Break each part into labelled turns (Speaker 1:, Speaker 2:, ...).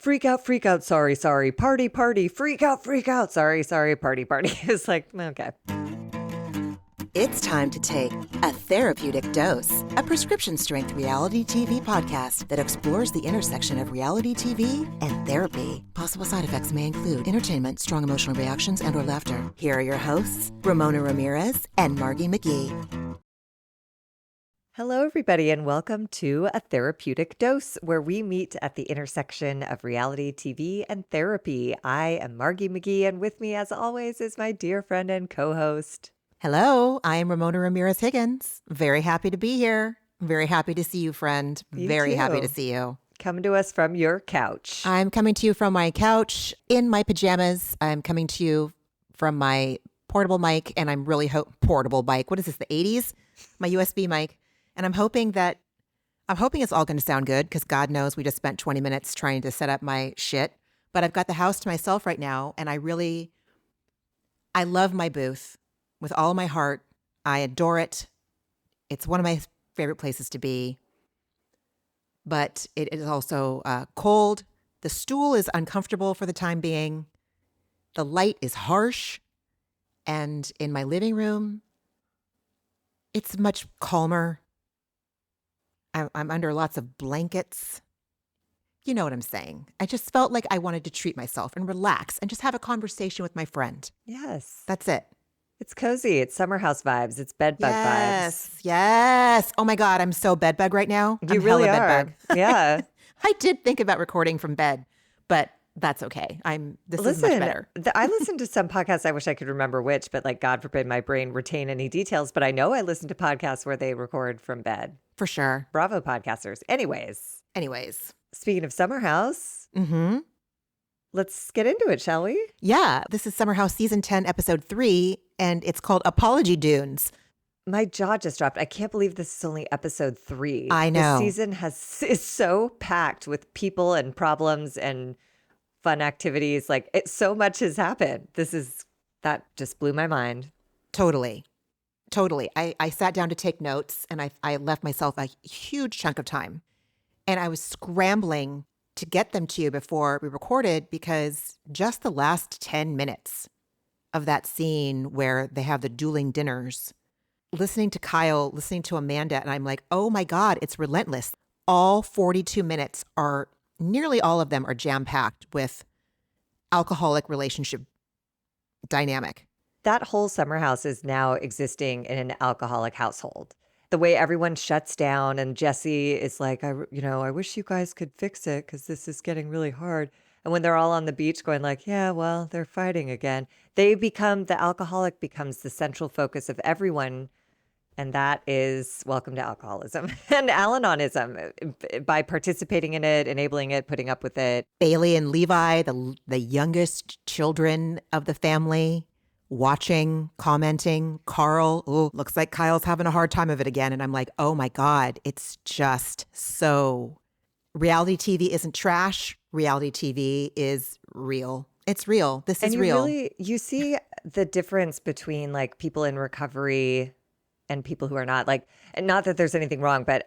Speaker 1: freak out, sorry, party, freak out, sorry, party. It's like, okay.
Speaker 2: It's time to take A Therapeutic Dose, a prescription-strength reality TV podcast that explores the intersection of reality TV and therapy. Possible side effects may include entertainment, strong emotional reactions, and/or laughter. Here are your hosts, Ramona Ramirez and Margie McGee.
Speaker 1: Hello, everybody, and welcome to A Therapeutic Dose, where we meet at the intersection of reality TV and therapy. I am Margie McGee, and with me, as always, is my dear friend and co-host.
Speaker 2: Hello, I am Ramona Ramirez Higgins. Very happy to be here. Very happy to see you, friend. Very happy to see you.
Speaker 1: Coming to us from your couch.
Speaker 2: I'm coming to you from my couch in my pajamas. I'm coming to you from my portable mic, and I'm really portable mic. What is this, the 80s? My USB mic. And I'm hoping it's all going to sound good because God knows we just spent 20 minutes trying to set up my shit. But I've got the house to myself right now, and I love my booth. With all my heart, I adore it. It's one of my favorite places to be. But it is also cold. The stool is uncomfortable for the time being. The light is harsh. And in my living room, it's much calmer. I'm under lots of blankets. You know what I'm saying. I just felt like I wanted to treat myself and relax and just have a conversation with my friend.
Speaker 1: Yes.
Speaker 2: That's it.
Speaker 1: It's cozy. It's summer house vibes. It's bed bug vibes.
Speaker 2: Yes. Oh my God, I'm so bed bug right now.
Speaker 1: You really are.
Speaker 2: Bed bug.
Speaker 1: Yeah.
Speaker 2: I did think about recording from bed, but that's okay. This is much better.
Speaker 1: I listened to some podcasts. I wish I could remember which, but like, God forbid my brain retain any details. But I know I listened to podcasts where they record from bed.
Speaker 2: For sure.
Speaker 1: Bravo, podcasters. Anyways. Speaking of Summer House.
Speaker 2: Mm-hmm.
Speaker 1: Let's get into it, shall we?
Speaker 2: Yeah. This is Summer House Season 10, Episode 3, and it's called Apology Dunes.
Speaker 1: My jaw just dropped. I can't believe this is only Episode 3.
Speaker 2: I know.
Speaker 1: This season is so packed with people and problems and fun activities. Like, so much has happened. That just blew my mind.
Speaker 2: Totally. I sat down to take notes, and I left myself a huge chunk of time. And I was scrambling to get them to you before we recorded because just the last 10 minutes of that scene where they have the dueling dinners, listening to Kyle, listening to Amanda, and I'm like, oh my God, it's relentless. All 42 minutes nearly all of them are jam-packed with alcoholic relationship dynamic.
Speaker 1: That whole summer house is now existing in an alcoholic household. The way everyone shuts down and Jesse is like, I wish you guys could fix it because this is getting really hard. And when they're all on the beach going like, yeah, well, they're fighting again. The alcoholic becomes the central focus of everyone. And that is welcome to alcoholism and Al-Anonism by participating in it, enabling it, putting up with it.
Speaker 2: Bailey and Levi, the youngest children of the family, watching, commenting. Carl, looks like Kyle's having a hard time of it again. And I'm like, oh my God, it's just so... Reality TV isn't trash. Reality TV is real. It's real. This is real.
Speaker 1: You see the difference between like people in recovery and people who are not. Like, and not that there's anything wrong, but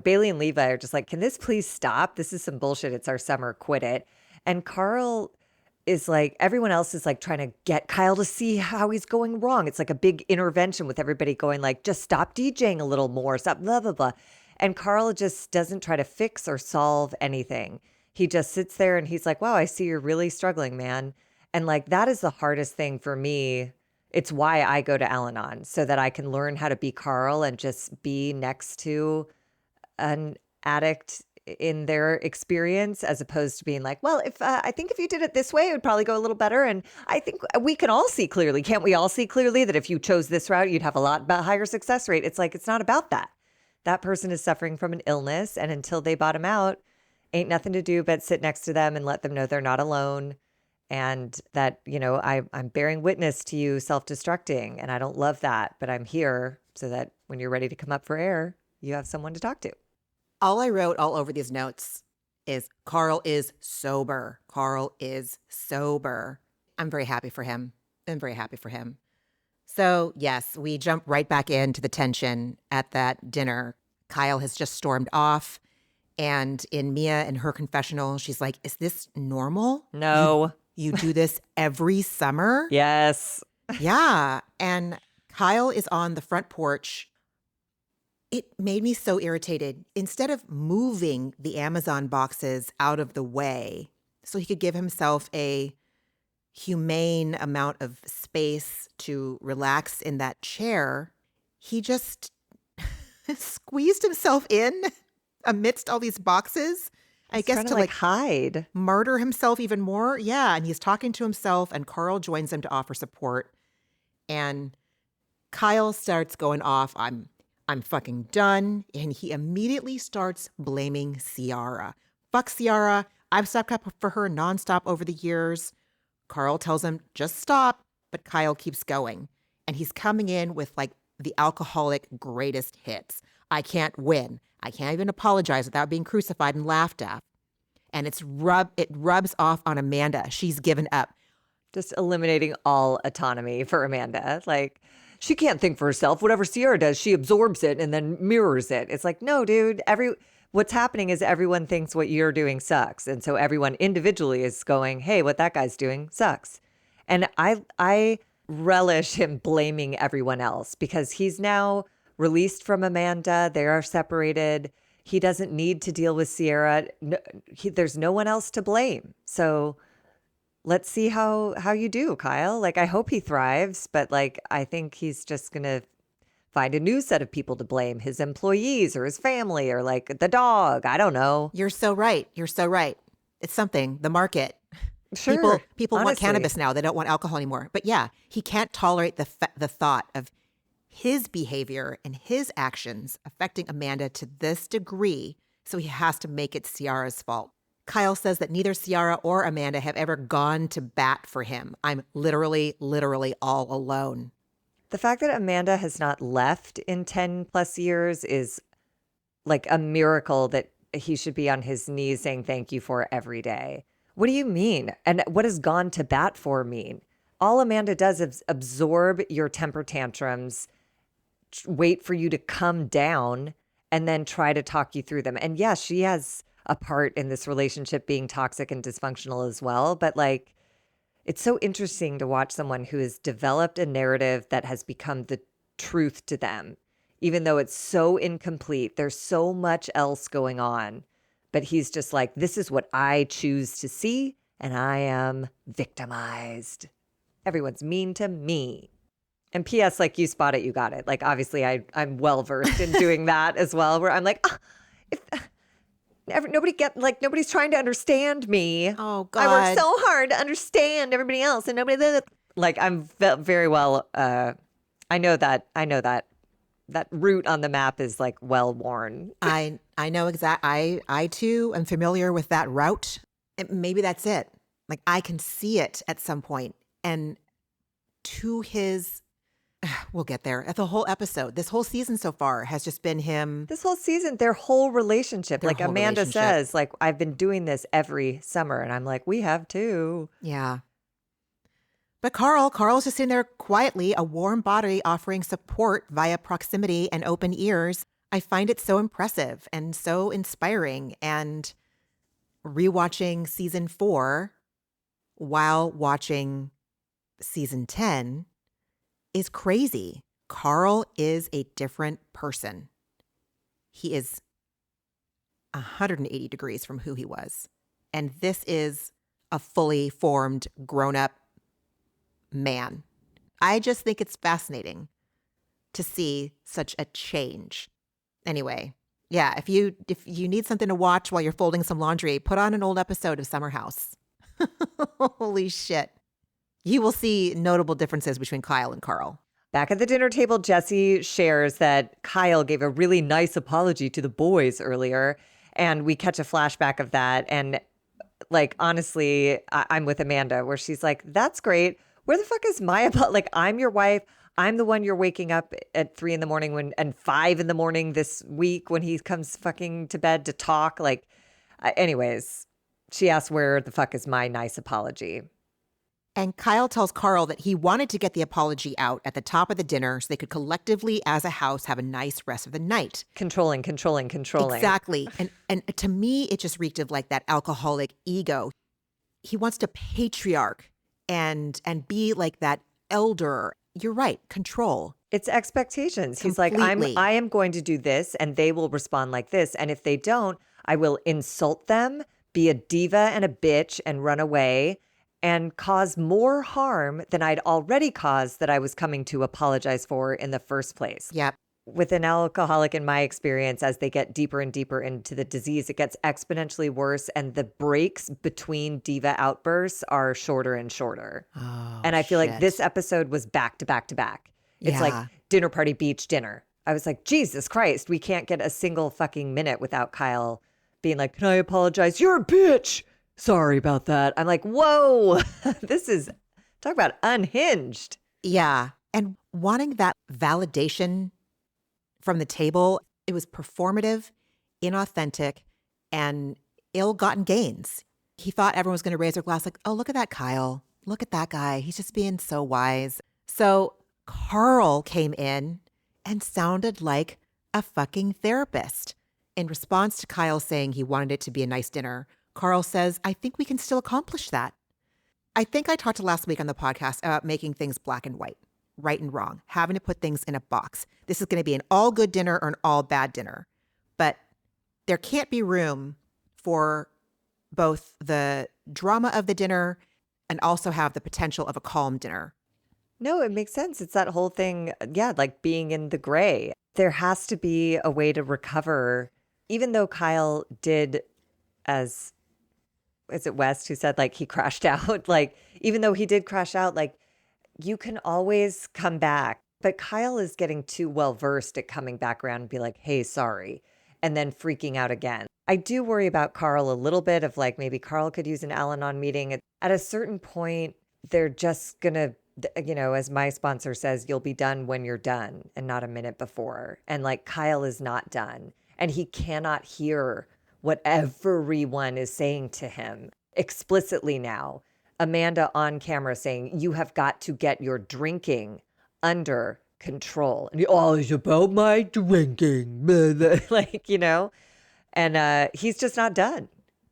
Speaker 1: Bailey and Levi are just like, can this please stop? This is some bullshit. It's our summer. Quit it. And Carl is like, everyone else is like trying to get Kyle to see how he's going wrong. It's like a big intervention with everybody going like, just stop DJing a little more, stop blah, blah, blah. And Carl just doesn't try to fix or solve anything. He just sits there and he's like, wow, I see you're really struggling, man. And like, that is the hardest thing for me. It's why I go to Al-Anon, so that I can learn how to be Carl and just be next to an addict in their experience, as opposed to being like, well, I think if you did it this way, it would probably go a little better. And I think we can all see clearly. Can't we all see clearly that if you chose this route, you'd have a lot higher success rate? It's like, it's not about that. That person is suffering from an illness, and until they bottom out, ain't nothing to do but sit next to them and let them know they're not alone. And that, I'm bearing witness to you self-destructing, and I don't love that, but I'm here so that when you're ready to come up for air, you have someone to talk to.
Speaker 2: All I wrote all over these notes is Carl is sober. Carl is sober. I'm very happy for him. So yes, we jump right back into the tension at that dinner. Kyle has just stormed off, And in Mia and her confessional, she's like, is this normal?
Speaker 1: No.
Speaker 2: You do this every summer?
Speaker 1: Yes.
Speaker 2: Yeah. And Kyle is on the front porch. It made me so irritated. Instead of moving the Amazon boxes out of the way so he could give himself a humane amount of space to relax in that chair, he just squeezed himself in amidst all these boxes. I guess to like
Speaker 1: hide.
Speaker 2: murder himself even more. Yeah. And he's talking to himself, and Carl joins him to offer support. And Kyle starts going off, I'm fucking done. And he immediately starts blaming Ciara. Fuck Ciara. I've stuck up for her nonstop over the years. Carl tells him, just stop. But Kyle keeps going. And he's coming in with like the alcoholic greatest hits. I can't win. I can't even apologize without being crucified and laughed at. And it rubs off on Amanda. She's given up.
Speaker 1: Just eliminating all autonomy for Amanda. Like, she can't think for herself. Whatever Ciara does, she absorbs it and then mirrors it. It's like, no, dude, what's happening is everyone thinks what you're doing sucks. And so everyone individually is going, hey, what that guy's doing sucks. And I relish him blaming everyone else because he's now released from Amanda. They are separated. He doesn't need to deal with Ciara. No, there's no one else to blame. So let's see how you do, Kyle. Like, I hope he thrives, but like, I think he's just going to find a new set of people to blame, his employees or his family or like the dog. I don't know.
Speaker 2: You're so right. You're so right. It's something, the market.
Speaker 1: Sure.
Speaker 2: People want
Speaker 1: honestly.
Speaker 2: cannabis now. They don't want alcohol anymore. But yeah, he can't tolerate the thought of his behavior and his actions affecting Amanda to this degree. So he has to make it Ciara's fault. Kyle says that neither Ciara or Amanda have ever gone to bat for him. I'm literally all alone.
Speaker 1: The fact that Amanda has not left in 10 plus years is like a miracle that he should be on his knees saying thank you for every day. What do you mean? And what does gone to bat for mean? All Amanda does is absorb your temper tantrums, wait for you to come down, and then try to talk you through them. And yes, she has a part in this relationship being toxic and dysfunctional as well. But like, it's so interesting to watch someone who has developed a narrative that has become the truth to them, even though it's so incomplete. There's so much else going on. But he's just like, this is what I choose to see, and I am victimized. Everyone's mean to me. And P.S., like, you spot it, you got it. Like, obviously, I'm well-versed in doing that as well, where I'm like, nobody's trying to understand me.
Speaker 2: Oh, God.
Speaker 1: I work so hard to understand everybody else, and nobody, like, I'm very well, I know that route on the map is like well worn.
Speaker 2: I know I too am familiar with that route. And maybe that's it. Like, I can see it at some point. And to his, we'll get there. At the whole episode, this whole season so far has just been him.
Speaker 1: This whole season, their whole relationship. Like Amanda says, like, I've been doing this every summer. And I'm like, we have too.
Speaker 2: Yeah. But Carl's just sitting there quietly, a warm body offering support via proximity and open ears. I find it so impressive and so inspiring. And rewatching season 4 while watching season 10 is crazy. Carl is a different person. He is 180 degrees from who he was. And this is a fully formed, grown-up man. I just think it's fascinating to see such a change. Anyway, yeah, if you need something to watch while you're folding some laundry, put on an old episode of Summer House. Holy shit. You will see notable differences between Kyle and Carl.
Speaker 1: Back at the dinner table, Jesse shares that Kyle gave a really nice apology to the boys earlier, and we catch a flashback of that. And like, honestly, I'm with Amanda where she's like, that's great. Where the fuck is my apology? Like, I'm your wife. I'm the one you're waking up at 3 a.m. and 5 a.m. this week when he comes fucking to bed to talk. Like, anyways, she asked where the fuck is my nice apology.
Speaker 2: And Kyle tells Carl that he wanted to get the apology out at the top of the dinner so they could collectively, as a house, have a nice rest of the night.
Speaker 1: Controlling.
Speaker 2: Exactly. And to me, it just reeked of like that alcoholic ego. He wants to patriarch and be like that elder. You're right. Control.
Speaker 1: It's expectations. He's
Speaker 2: Completely.
Speaker 1: like, I am going to do this and they will respond like this. And if they don't, I will insult them, be a diva and a bitch and run away and cause more harm than I'd already caused that I was coming to apologize for in the first place.
Speaker 2: Yep.
Speaker 1: With an alcoholic, in my experience, as they get deeper and deeper into the disease, it gets exponentially worse. And the breaks between diva outbursts are shorter and shorter.
Speaker 2: Oh,
Speaker 1: and I feel like
Speaker 2: shit.
Speaker 1: this episode was back to back to back. It's
Speaker 2: Yeah.
Speaker 1: like dinner party, beach dinner. I was like, Jesus Christ, we can't get a single fucking minute without Kyle being like, can I apologize? You're a bitch. Sorry about that. I'm like, whoa, this is, talk about unhinged.
Speaker 2: Yeah. And wanting that validation from the table, it was performative, inauthentic, and ill-gotten gains. He thought everyone was going to raise their glass like, oh, look at that Kyle. Look at that guy. He's just being so wise. So Carl came in and sounded like a fucking therapist. In response to Kyle saying he wanted it to be a nice dinner, Carl says, I think we can still accomplish that. I think I talked last week on the podcast about making things black and white, right and wrong, having to put things in a box. This is going to be an all good dinner or an all bad dinner. But there can't be room for both the drama of the dinner and also have the potential of a calm dinner.
Speaker 1: No, it makes sense. It's that whole thing. Yeah, like being in the gray. There has to be a way to recover, even though Kyle did, as is it West who said like he crashed out? Like, even though he did crash out, like you can always come back. But Kyle is getting too well versed at coming back around and be like, hey, sorry, and then freaking out again. I do worry about Carl a little bit of like maybe Carl could use an Al-Anon meeting. At a certain point, they're just going to, you know, as my sponsor says, you'll be done when you're done and not a minute before. And like Kyle is not done and he cannot hear what everyone is saying to him explicitly now. Amanda on camera saying, you have got to get your drinking under control. And oh, it's about my drinking. Like, you know, and he's just not done.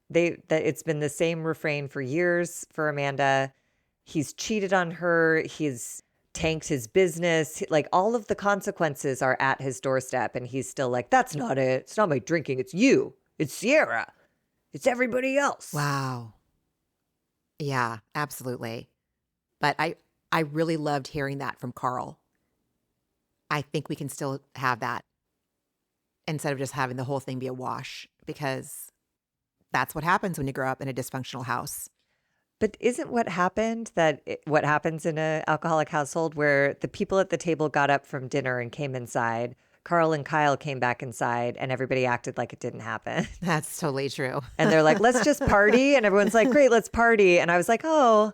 Speaker 1: It's been the same refrain for years for Amanda. He's cheated on her. He's tanked his business. Like all of the consequences are at his doorstep. And he's still like, that's not it. It's not my drinking. It's you. It's Ciara. It's everybody else.
Speaker 2: Wow. Yeah, absolutely. But I really loved hearing that from Carl. I think we can still have that instead of just having the whole thing be a wash, because that's what happens when you grow up in a dysfunctional house.
Speaker 1: But isn't what happened what happens in an alcoholic household where the people at the table got up from dinner and came inside, Carl and Kyle came back inside and everybody acted like it didn't happen.
Speaker 2: That's totally true.
Speaker 1: And they're like, let's just party. And everyone's like, great, let's party. And I was like, oh,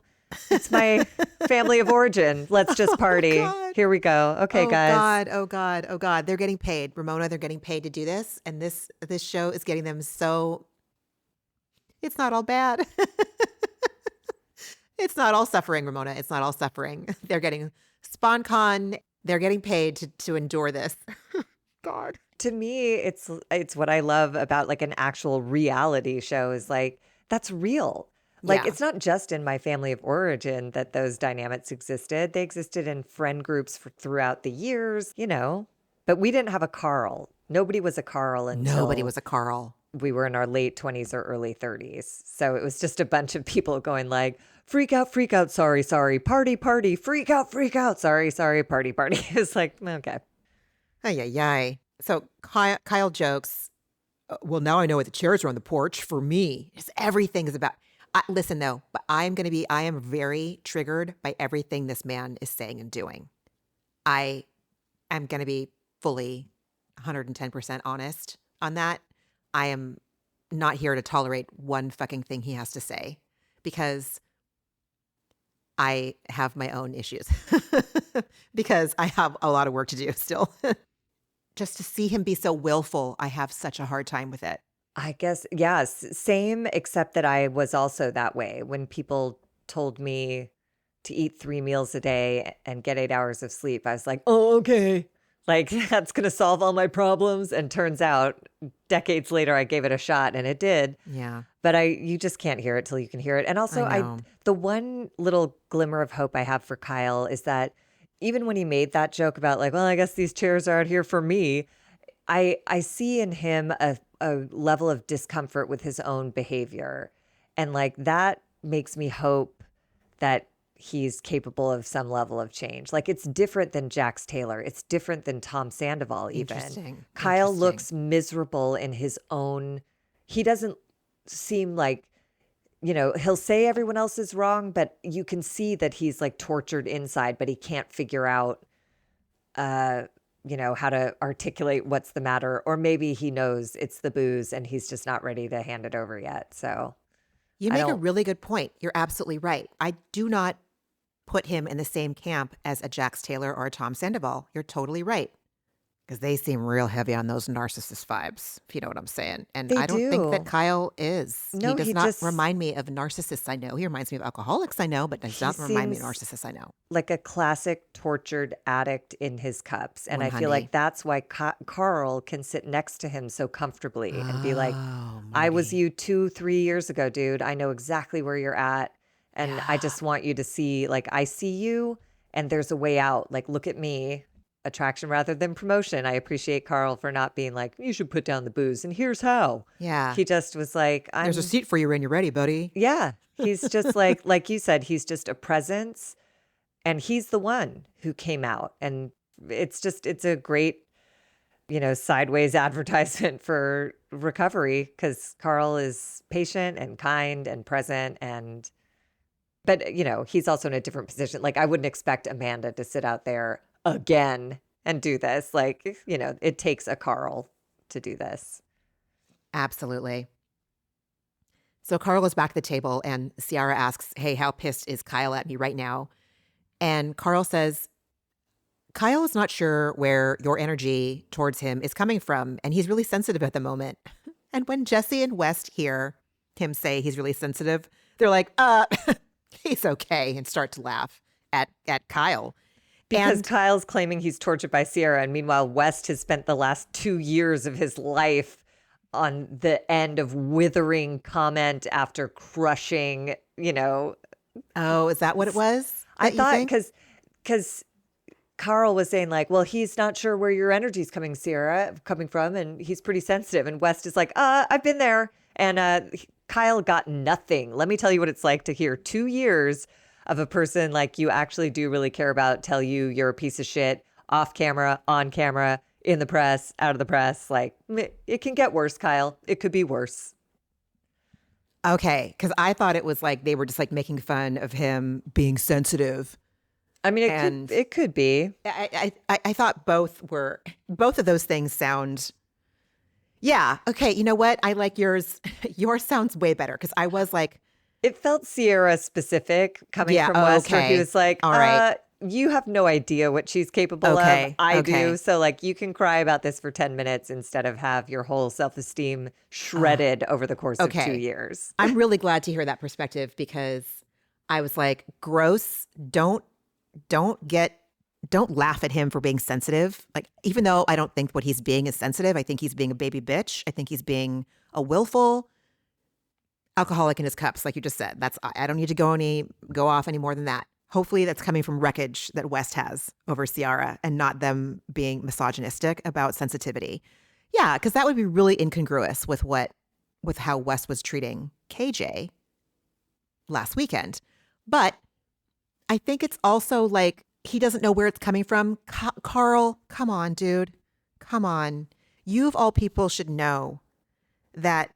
Speaker 1: it's my family of origin. Let's just party.
Speaker 2: God.
Speaker 1: Here we go. Okay, guys.
Speaker 2: Oh God. They're getting paid. Ramona, they're getting paid to do this. And this show is getting them so, it's not all bad. It's not all suffering, Ramona. It's not all suffering. They're getting SpawnCon. They're getting paid to endure this. God.
Speaker 1: To me, it's what I love about like an actual reality show is like, that's real. Like,
Speaker 2: Yeah.
Speaker 1: it's not just in my family of origin that those dynamics existed. They existed in friend groups throughout the years, you know, but we didn't have a Carl. Nobody was a Carl until
Speaker 2: Nobody was a Carl.
Speaker 1: we were in our late 20s or early 30s. So it was just a bunch of people going like, freak out, sorry, party, freak out, sorry, party. It's like, okay.
Speaker 2: Ay. So Kyle jokes, well, now I know what the chairs are on the porch for me. Just everything is about. Listen, though, but I am very triggered by everything this man is saying and doing. I am going to be fully 110% honest on that. I am not here to tolerate one fucking thing he has to say because I have my own issues because I have a lot of work to do still. Just to see him be so willful, I have such a hard time with it.
Speaker 1: I guess, yes, same, except that I was also that way when people told me to eat 3 meals a day and get 8 hours of sleep. I was like, oh, okay. Like, that's going to solve all my problems. And turns out decades later, I gave it a shot and it did.
Speaker 2: Yeah,
Speaker 1: But you just can't hear it till you can hear it. And also,
Speaker 2: I know.
Speaker 1: the one little glimmer of hope I have for Kyle is that even when he made that joke about like, well, I guess these chairs are out here for me, I see in him a level of discomfort with his own behavior. And like that makes me hope that he's capable of some level of change. Like it's different than Jax Taylor. It's different than Tom Sandoval even.
Speaker 2: Interesting.
Speaker 1: Kyle
Speaker 2: Interesting.
Speaker 1: looks miserable in his own. He doesn't seem like, he'll say everyone else is wrong, but you can see that he's like tortured inside, but he can't figure out how to articulate what's the matter. Or maybe he knows it's the booze and he's just not ready to hand it over yet. So
Speaker 2: You make a really good point. You're absolutely right. I do not put him in the same camp as a Jax Taylor or a Tom Sandoval. You're totally right. Because they seem real heavy on those narcissist vibes, if you know what I'm saying. And
Speaker 1: They
Speaker 2: I don't think that
Speaker 1: do.
Speaker 2: Kyle is.
Speaker 1: No,
Speaker 2: he does
Speaker 1: he
Speaker 2: not
Speaker 1: just
Speaker 2: remind me of narcissists I know. He reminds me of alcoholics I know, but does not remind me of
Speaker 1: seems
Speaker 2: narcissists I know.
Speaker 1: like a classic tortured addict in his cups. And
Speaker 2: One
Speaker 1: I feel
Speaker 2: honey.
Speaker 1: like that's why Carl can sit next to him so comfortably and be like,
Speaker 2: Oh,
Speaker 1: I was
Speaker 2: Marty.
Speaker 1: you 2-3 years ago, dude. I know exactly where you're at. And I
Speaker 2: Yeah.
Speaker 1: just want you to see, like, I see you and there's a way out. Like, look at me. Attraction rather than promotion. I appreciate Carl for not being like, you should put down the booze and here's how.
Speaker 2: Yeah.
Speaker 1: He just was like,
Speaker 2: There's a seat for you when you're ready, buddy.
Speaker 1: yeah. He's just like you said, he's just a presence and he's the one who came out. And it's a great, sideways advertisement for recovery because Carl is patient and kind and present but he's also in a different position. Like I wouldn't expect Amanda to sit out there again and do this. Like, it takes a Carl to do this.
Speaker 2: Absolutely. So Carl is back at the table and Ciara asks, hey, how pissed is Kyle at me right now? And Carl says, Kyle is not sure where your energy towards him is coming from, and he's really sensitive at the moment. And when Jesse and West hear him say he's really sensitive, they're like, he's okay, and start to laugh at Kyle.
Speaker 1: Because
Speaker 2: And
Speaker 1: Kyle's claiming he's tortured by Ciara, and meanwhile, West has spent the last 2 years of his life on the end of withering comment after crushing,
Speaker 2: oh, is that what it was?
Speaker 1: I
Speaker 2: That you
Speaker 1: thought
Speaker 2: think?
Speaker 1: because Carl was saying like, well, he's not sure where your energy's coming, Ciara, coming from, and he's pretty sensitive. And West is like, I've been there. And Kyle got nothing. Let me tell you what it's like to hear 2 years of a person like you actually do really care about tell you you're a piece of shit off camera, on camera, in the press, out of the press. Like it can get worse, Kyle. It could be worse.
Speaker 2: Okay, because I thought it was like they were just like making fun of him being sensitive.
Speaker 1: I mean,
Speaker 2: And
Speaker 1: it could be.
Speaker 2: I thought both of those things sound. Yeah. Okay. You know what? I like yours. Yours sounds way better because I was like,
Speaker 1: It felt Ciara specific coming
Speaker 2: Yeah,
Speaker 1: from West, where he
Speaker 2: okay.
Speaker 1: was like,
Speaker 2: All right.
Speaker 1: You have no idea what she's capable of.
Speaker 2: Okay,
Speaker 1: I
Speaker 2: okay.
Speaker 1: do. So, like, you can cry about this for 10 minutes instead of have your whole self esteem shredded over the course of 2
Speaker 2: okay.
Speaker 1: years.
Speaker 2: I'm really glad to hear that perspective because I was like, gross. Don't laugh at him for being sensitive. Like, even though I don't think what he's being is sensitive, I think he's being a baby bitch. I think he's being a willful alcoholic in his cups, like you just said. I don't need to go off any more than that. Hopefully that's coming from wreckage that West has over Ciara and not them being misogynistic about sensitivity. Yeah, because that would be really incongruous with how West was treating KJ last weekend. But I think it's also like he doesn't know where it's coming from. Carl, come on, dude. Come on. You of all people should know that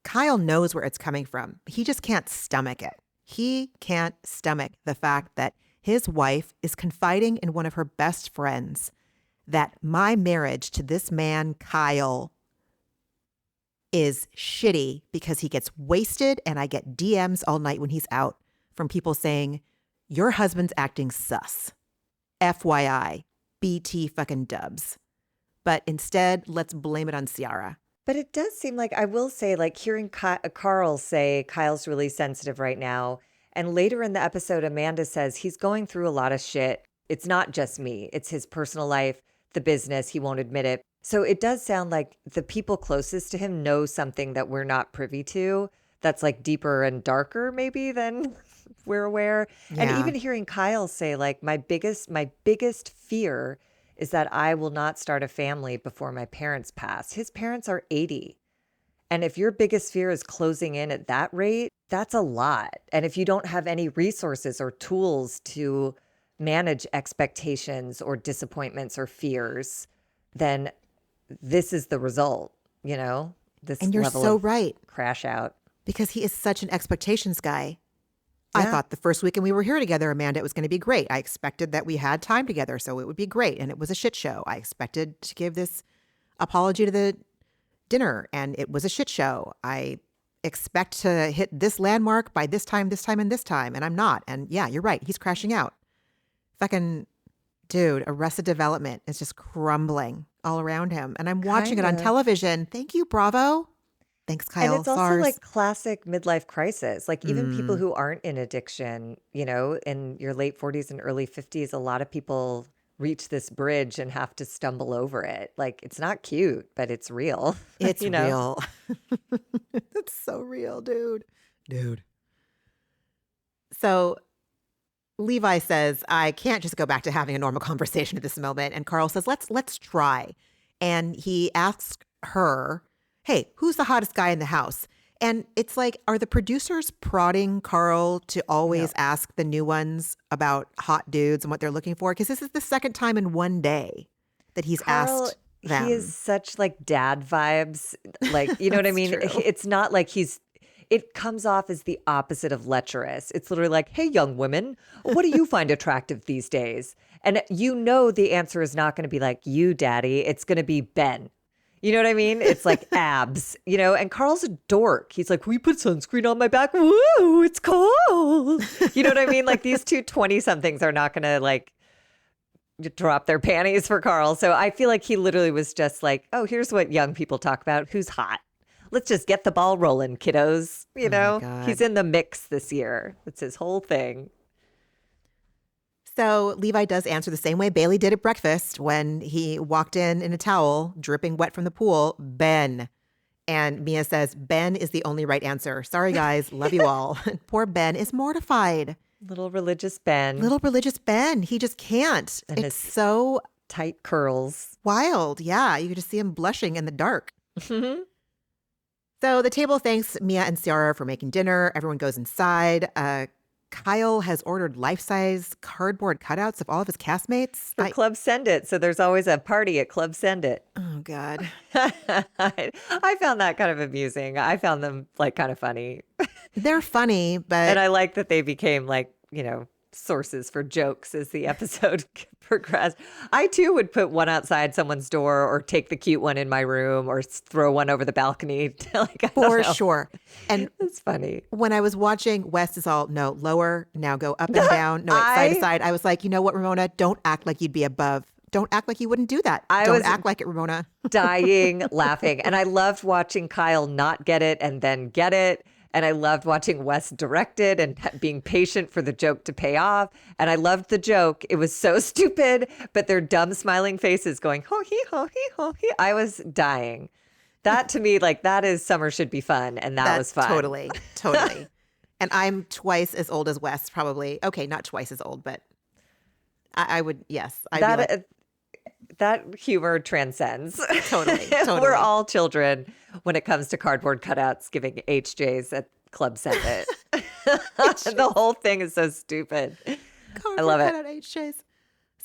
Speaker 2: Kyle knows where it's coming from. He just can't stomach it. He can't stomach the fact that his wife is confiding in one of her best friends that my marriage to this man, Kyle, is shitty because he gets wasted and I get DMs all night when he's out from people saying, your husband's acting sus. FYI, BT fucking dubs. But instead, let's blame it on Ciara.
Speaker 1: But it does seem like, I will say, like hearing Carl say Kyle's really sensitive right now, And later in the episode, Amanda says he's going through a lot of shit. It's not just me, it's his personal life, the business. He won't admit it. So it does sound like the people closest to him know something that we're not privy to that's like deeper and darker maybe than we're aware. And
Speaker 2: Yeah.
Speaker 1: even hearing Kyle say like my biggest fear is that I will not start a family before my parents pass. His parents are 80. And if your biggest fear is closing in at that rate, that's a lot. And if you don't have any resources or tools to manage expectations or disappointments or fears, then this is the result, this
Speaker 2: And you're
Speaker 1: level
Speaker 2: so
Speaker 1: of
Speaker 2: right,
Speaker 1: crash out.
Speaker 2: because he is such an expectations guy. I
Speaker 1: Yeah.
Speaker 2: thought the first weekend we were here together, Amanda, it was going to be great. I expected that we had time together, so it would be great. And it was a shit show. I expected to give this apology to the dinner, and it was a shit show. I expect to hit this landmark by this time, and this time, and I'm not. And yeah, you're right. He's crashing out. Fucking dude, Arrested Development is just crumbling all around him. And I'm watching it on
Speaker 1: Kinda.
Speaker 2: television. Thank you, Bravo. Thanks, Kyle.
Speaker 1: And it's also
Speaker 2: SARS.
Speaker 1: like classic midlife crisis. Like even people
Speaker 2: Mm.
Speaker 1: who aren't in addiction, in your late 40s and early 50s, a lot of people reach this bridge and have to stumble over it. Like it's not cute, but it's real.
Speaker 2: It's
Speaker 1: you know?
Speaker 2: real. It's so real, dude. Dude. So Levi says, I can't just go back to having a normal conversation at this moment. And Carl says, let's try. And he asks her, hey, who's the hottest guy in the house? And it's like, are the producers prodding Carl to always ask the new ones about hot dudes and what they're looking for? Because this is the second time in one day that he's
Speaker 1: Carl,
Speaker 2: asked them.
Speaker 1: he is such like dad vibes. Like, you know what I
Speaker 2: That's
Speaker 1: mean?
Speaker 2: true.
Speaker 1: It's not like it comes off as the opposite of lecherous. It's literally like, hey, young women, what do you find attractive these days? And the answer is not going to be like you, daddy. It's going to be Ben. You know what I mean? It's like abs, and Carl's a dork. He's like, we put sunscreen on my back. Woo, it's cold. You know what I mean? Like these two 20-somethings are not going to like drop their panties for Carl. So I feel like he literally was just like, oh, here's what young people talk about. Who's hot? Let's just get the ball rolling, kiddos.
Speaker 2: God.
Speaker 1: He's in the mix this year. That's his whole thing.
Speaker 2: So Levi does answer the same way Bailey did at breakfast when he walked in a towel, dripping wet from the pool, Ben. And Mia says, Ben is the only right answer. Sorry, guys. Love you all. Poor Ben is mortified.
Speaker 1: Little religious Ben.
Speaker 2: Little religious Ben. He just can't.
Speaker 1: And
Speaker 2: It's
Speaker 1: his
Speaker 2: so
Speaker 1: tight curls.
Speaker 2: wild. Yeah. You could just see him blushing in the dark. So the table thanks Mia and Ciara for making dinner. Everyone goes inside. Kyle has ordered life-size cardboard cutouts of all of his castmates.
Speaker 1: For Club Send It. So there's always a party at Club Send It.
Speaker 2: Oh, God.
Speaker 1: I found that kind of amusing. I found them like kind of funny.
Speaker 2: They're funny, but
Speaker 1: And I like that they became like, sources for jokes as the episode progressed. I too would put one outside someone's door or take the cute one in my room or throw one over the balcony. Like, I don't
Speaker 2: for
Speaker 1: know.
Speaker 2: sure. And
Speaker 1: It's funny.
Speaker 2: when I was watching, West is all, no, lower, now go up and down, no, wait, side to side. I was like, you know what, Ramona? Don't act like you'd be above. Don't act like you wouldn't do that.
Speaker 1: I
Speaker 2: Don't
Speaker 1: was
Speaker 2: act like it, Ramona.
Speaker 1: Dying laughing. And I loved watching Kyle not get it and then get it. And I loved watching Wes direct it and being patient for the joke to pay off. And I loved the joke. It was so stupid, but their dumb smiling faces going, ho hee, ho hee, ho hee. I was dying. That to me, like that is summer should be fun. And that was fun.
Speaker 2: Totally. And I'm twice as old as Wes, probably. Okay, not twice as old, but I would, yes. I'd be like,
Speaker 1: That humor transcends.
Speaker 2: Totally.
Speaker 1: We're all children when it comes to cardboard cutouts giving HJs at Club Send It. The whole thing is so stupid. I love it.
Speaker 2: HJs.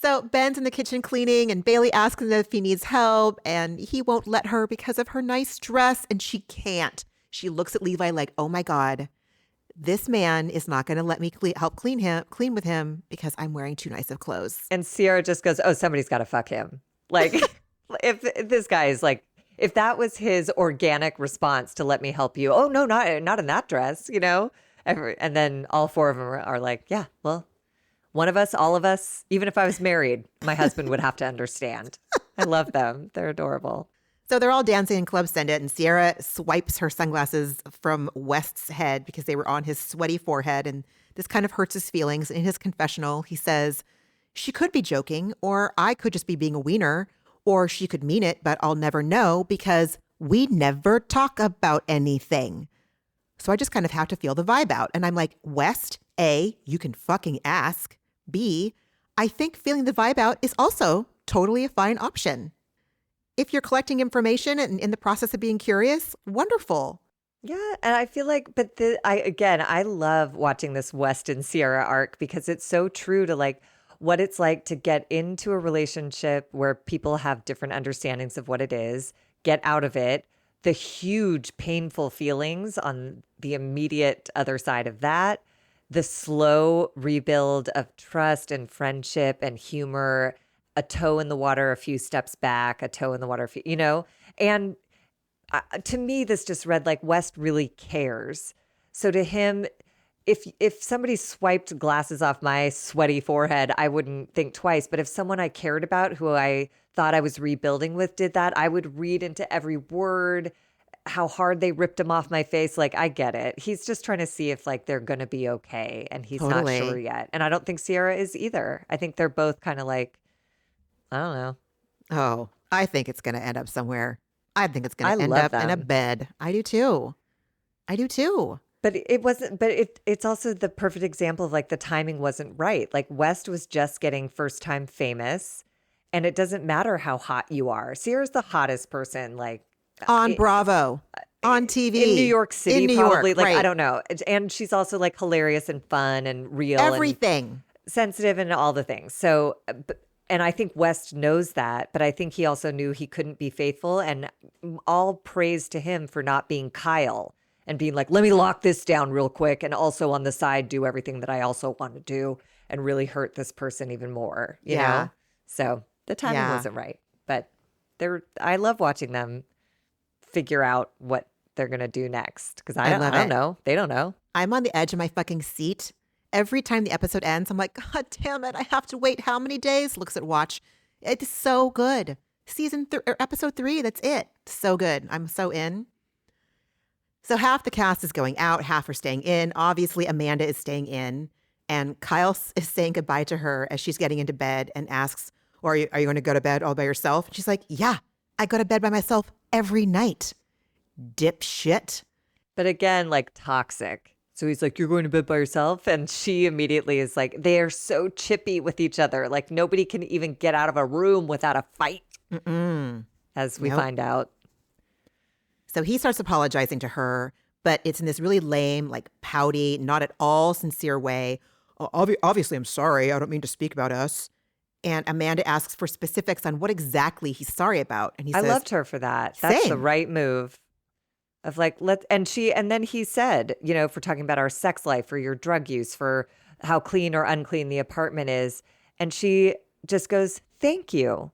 Speaker 2: So Ben's in the kitchen cleaning and Bailey asks him if he needs help and he won't let her because of her nice dress and she can't. She looks at Levi like, oh my God, this man is not going to let me help clean with him because I'm wearing too nice of clothes.
Speaker 1: And Ciara just goes, oh, somebody's got to fuck him. Like, if this guy is like, if that was his organic response to let me help you, oh, no, not in that dress, And then all four of them are like, yeah, well, one of us, all of us, even if I was married, my husband would have to understand. I love them. They're adorable.
Speaker 2: So they're all dancing in Club Send It, and Ciara swipes her sunglasses from West's head because they were on his sweaty forehead, and this kind of hurts his feelings. In his confessional, he says, she could be joking, or I could just be being a wiener, or she could mean it, but I'll never know because we never talk about anything. So I just kind of have to feel the vibe out. And I'm like, West, A, you can fucking ask. B, I think feeling the vibe out is also totally a fine option. If you're collecting information and in the process of being curious, wonderful.
Speaker 1: Yeah, and I feel like, but I love watching this West and Ciara arc because it's so true to like what it's like to get into a relationship where people have different understandings of what it is, get out of it, the huge painful feelings on the immediate other side of that, the slow rebuild of trust and friendship and humor, a toe in the water, a few steps back, a toe in the water, and to me, this just read like West really cares. So to him, if somebody swiped glasses off my sweaty forehead, I wouldn't think twice. But if someone I cared about, who I thought I was rebuilding with, did that, I would read into every word how hard they ripped him off my face. Like, I get it. He's just trying to see if like they're going to be okay. And he's
Speaker 2: Totally.
Speaker 1: not sure yet. And I don't think Ciara is either. I think they're both kind of like, I don't know.
Speaker 2: Oh, I think it's going to end up somewhere. I think it's going
Speaker 1: I
Speaker 2: to end
Speaker 1: love
Speaker 2: up in a
Speaker 1: them.
Speaker 2: bed. I do too. I do too.
Speaker 1: But it wasn't, but it's also the perfect example of like the timing wasn't right. Like West was just getting first time famous, and it doesn't matter how hot you are. Ciara's the hottest person, like
Speaker 2: On Bravo, on TV.
Speaker 1: in New York City,
Speaker 2: in New
Speaker 1: probably.
Speaker 2: York,
Speaker 1: Like,
Speaker 2: right.
Speaker 1: I don't know. And she's also like hilarious and fun and real and
Speaker 2: Everything.
Speaker 1: sensitive and all the things. So, and I think West knows that, but I think he also knew he couldn't be faithful. And all praise to him for not being Kyle and being like, let me lock this down real quick. And also on the side, do everything that I also want to do and really hurt this person even more, you
Speaker 2: Yeah.
Speaker 1: know? So the timing
Speaker 2: Yeah.
Speaker 1: wasn't right. But I love watching them figure out what they're going to do next. Because I
Speaker 2: love
Speaker 1: don't
Speaker 2: it.
Speaker 1: know. They don't know.
Speaker 2: I'm on the edge of my fucking seat. Every time the episode ends, I'm like, God damn it. I have to wait how many days? Looks at watch. It's so good. Episode 3, that's it. So good. I'm so in. So half the cast is going out, half are staying in. Obviously, Amanda is staying in. And Kyle is saying goodbye to her as she's getting into bed and asks, are you going to go to bed all by yourself? And she's like, yeah, I go to bed by myself every night. Dipshit.
Speaker 1: But again, like toxic. So he's like, you're going to bed by yourself? And she immediately is like, they are so chippy with each other. Like nobody can even get out of a room without a fight, as we
Speaker 2: Nope.
Speaker 1: find out.
Speaker 2: So he starts apologizing to her, but it's in this really lame, like pouty, not at all sincere way. Obviously, I'm sorry. I don't mean to speak about us. And Amanda asks for specifics on what exactly he's sorry about. And he
Speaker 1: I
Speaker 2: says,
Speaker 1: loved her for that. That's the
Speaker 2: Same.
Speaker 1: right move. Of like, and then he said, you know, for talking about our sex life or your drug use, for how clean or unclean the apartment is. And she just goes, thank you.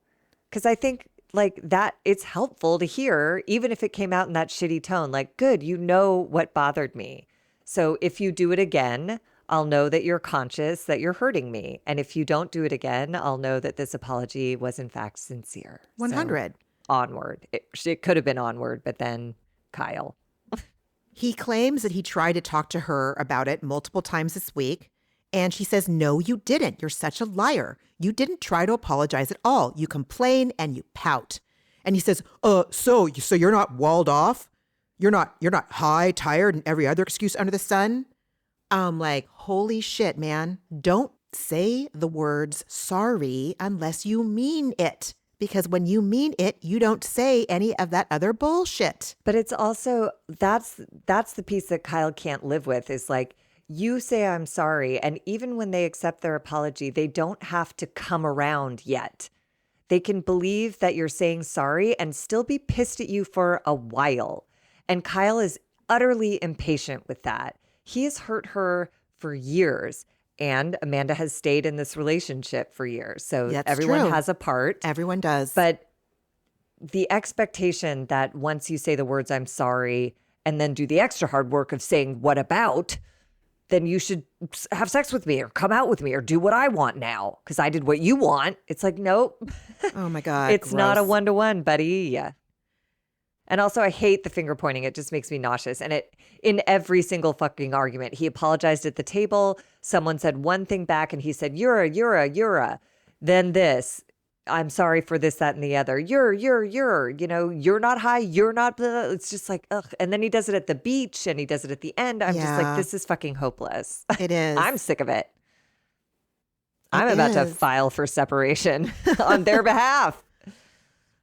Speaker 1: Because I think like that it's helpful to hear, even if it came out in that shitty tone, like, good, you know what bothered me. So if you do it again, I'll know that you're conscious that you're hurting me. And if you don't do it again, I'll know that this apology was in fact sincere.
Speaker 2: 100.
Speaker 1: So, onward. It could have been onward, but then Kyle.
Speaker 2: He claims that he tried to talk to her about it multiple times this week. And she says, no, you didn't. You're such a liar. You didn't try to apologize at all. You complain and you pout. And he says, so you're not walled off? You're not high, tired, and every other excuse under the sun? I'm like, holy shit, man. Don't say the words sorry unless you mean it. Because when you mean it, you don't say any of that other bullshit.
Speaker 1: But it's also, that's the piece that Kyle can't live with, is like, you say I'm sorry, and even when they accept their apology, they don't have to come around yet. They can believe that you're saying sorry and still be pissed at you for a while. And Kyle is utterly impatient with that. He has hurt her for years. And Amanda has stayed in this relationship for years. So
Speaker 2: That's
Speaker 1: everyone
Speaker 2: true.
Speaker 1: has a part.
Speaker 2: Everyone does.
Speaker 1: But the expectation that once you say the words, I'm sorry, and then do the extra hard work of saying, what about, then you should have sex with me or come out with me or do what I want now because I did what you want. It's like, nope.
Speaker 2: Oh my God.
Speaker 1: It's not a
Speaker 2: gross.
Speaker 1: one-to-one, buddy. Yeah. And also, I hate the finger pointing. It just makes me nauseous. And in every single fucking argument, he apologized at the table. Someone said one thing back and he said, you're a. Then this, I'm sorry for this, that, and the other. You're not high. You're not, blah. It's just like, ugh. And then he does it at the beach and he does it at the end. I'm just like,
Speaker 2: Yeah.
Speaker 1: this is fucking hopeless.
Speaker 2: It is.
Speaker 1: I'm sick of it.
Speaker 2: It
Speaker 1: I'm about to
Speaker 2: is.
Speaker 1: file for separation on their behalf.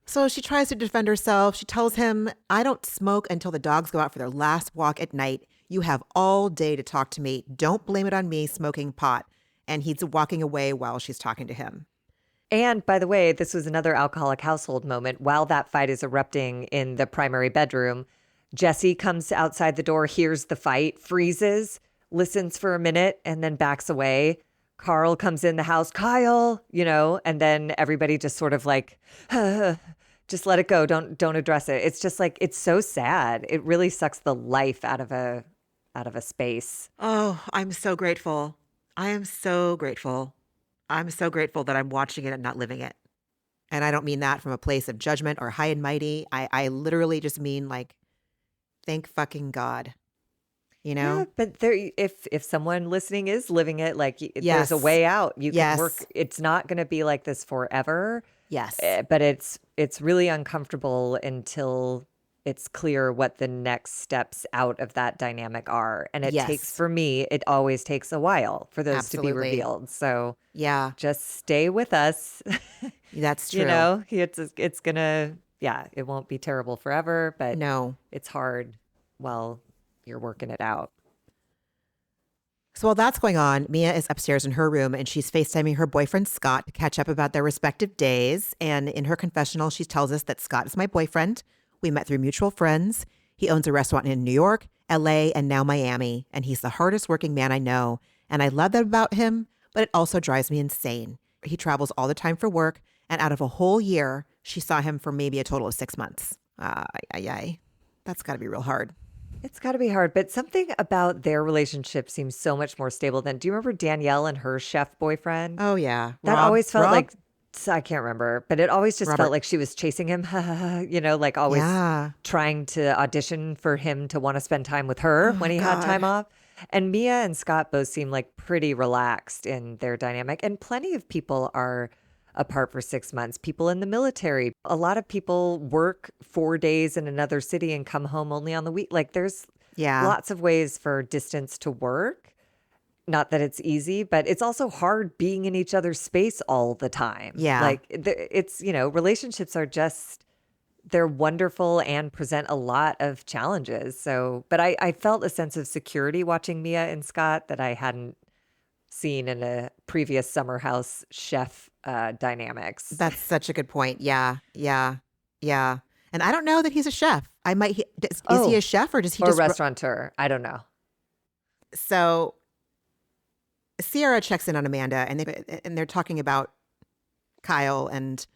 Speaker 2: So she tries to defend herself. She tells him, I don't smoke until the dogs go out for their last walk at night. You have all day to talk to me. Don't blame it on me smoking pot. And he's walking away while she's talking to him.
Speaker 1: And by the way, this was another alcoholic household moment. While that fight is erupting in the primary bedroom, Jesse comes outside the door, hears the fight, freezes, listens for a minute, and then backs away. Carl comes in the house, Kyle, and then everybody just sort of like, just let it go. Don't address it. It's just like, it's so sad. It really sucks the life out of a space.
Speaker 2: Oh, I'm so grateful. I am so grateful. I'm so grateful that I'm watching it and not living it. And I don't mean that from a place of judgment or high and mighty. I literally just mean like, thank fucking God.
Speaker 1: Yeah, but if someone listening is living it, like there's
Speaker 2: Yes.
Speaker 1: a way out. You can
Speaker 2: Yes.
Speaker 1: work. It's not going to be like this forever.
Speaker 2: Yes.
Speaker 1: But it's really uncomfortable until it's clear what the next steps out of that dynamic are. And it
Speaker 2: Yes.
Speaker 1: takes, for me, it always takes a while for those to be
Speaker 2: Absolutely.
Speaker 1: revealed. So
Speaker 2: Yeah,
Speaker 1: just stay with us.
Speaker 2: that's true.
Speaker 1: It's gonna, it won't be terrible forever, but
Speaker 2: No.
Speaker 1: it's hard while you're working it out.
Speaker 2: So while that's going on, Mia is upstairs in her room and she's FaceTiming her boyfriend, Scott, to catch up about their respective days. And in her confessional, she tells us that Scott is my boyfriend. We met through mutual friends. He owns a restaurant in New York, LA, and now Miami. And he's the hardest working man I know. And I love that about him, but it also drives me insane. He travels all the time for work. And out of a whole year, she saw him for maybe a total of 6 months. That's got to be real hard.
Speaker 1: It's got to be hard, but something about their relationship seems so much more stable than. Do you remember Danielle and her chef boyfriend?
Speaker 2: Oh, yeah.
Speaker 1: That always felt
Speaker 2: Rob?
Speaker 1: like, I can't remember, but it always just
Speaker 2: Robert.
Speaker 1: felt like she was chasing him, like always
Speaker 2: Yeah.
Speaker 1: trying to audition for him to want to spend time with her when he had
Speaker 2: God.
Speaker 1: time off. And Mia and Scott both seem like pretty relaxed in their dynamic. And plenty of people are apart for 6 months. People in the military. A lot of people work 4 days in another city and come home only on the week. Like there's
Speaker 2: Yeah.
Speaker 1: lots of ways for distance to work. Not that it's easy, but it's also hard being in each other's space all the time.
Speaker 2: Yeah.
Speaker 1: Like it's, relationships are just, they're wonderful and present a lot of challenges. So, but I felt a sense of security watching Mia and Scott that I hadn't seen in a previous summer house chef dynamics.
Speaker 2: That's such a good point. Yeah. Yeah. Yeah. And I don't know that he's a chef. Is he a chef or does he
Speaker 1: or
Speaker 2: just
Speaker 1: restaurateur. I don't know.
Speaker 2: So Ciara checks in on Amanda and they're talking about Kyle and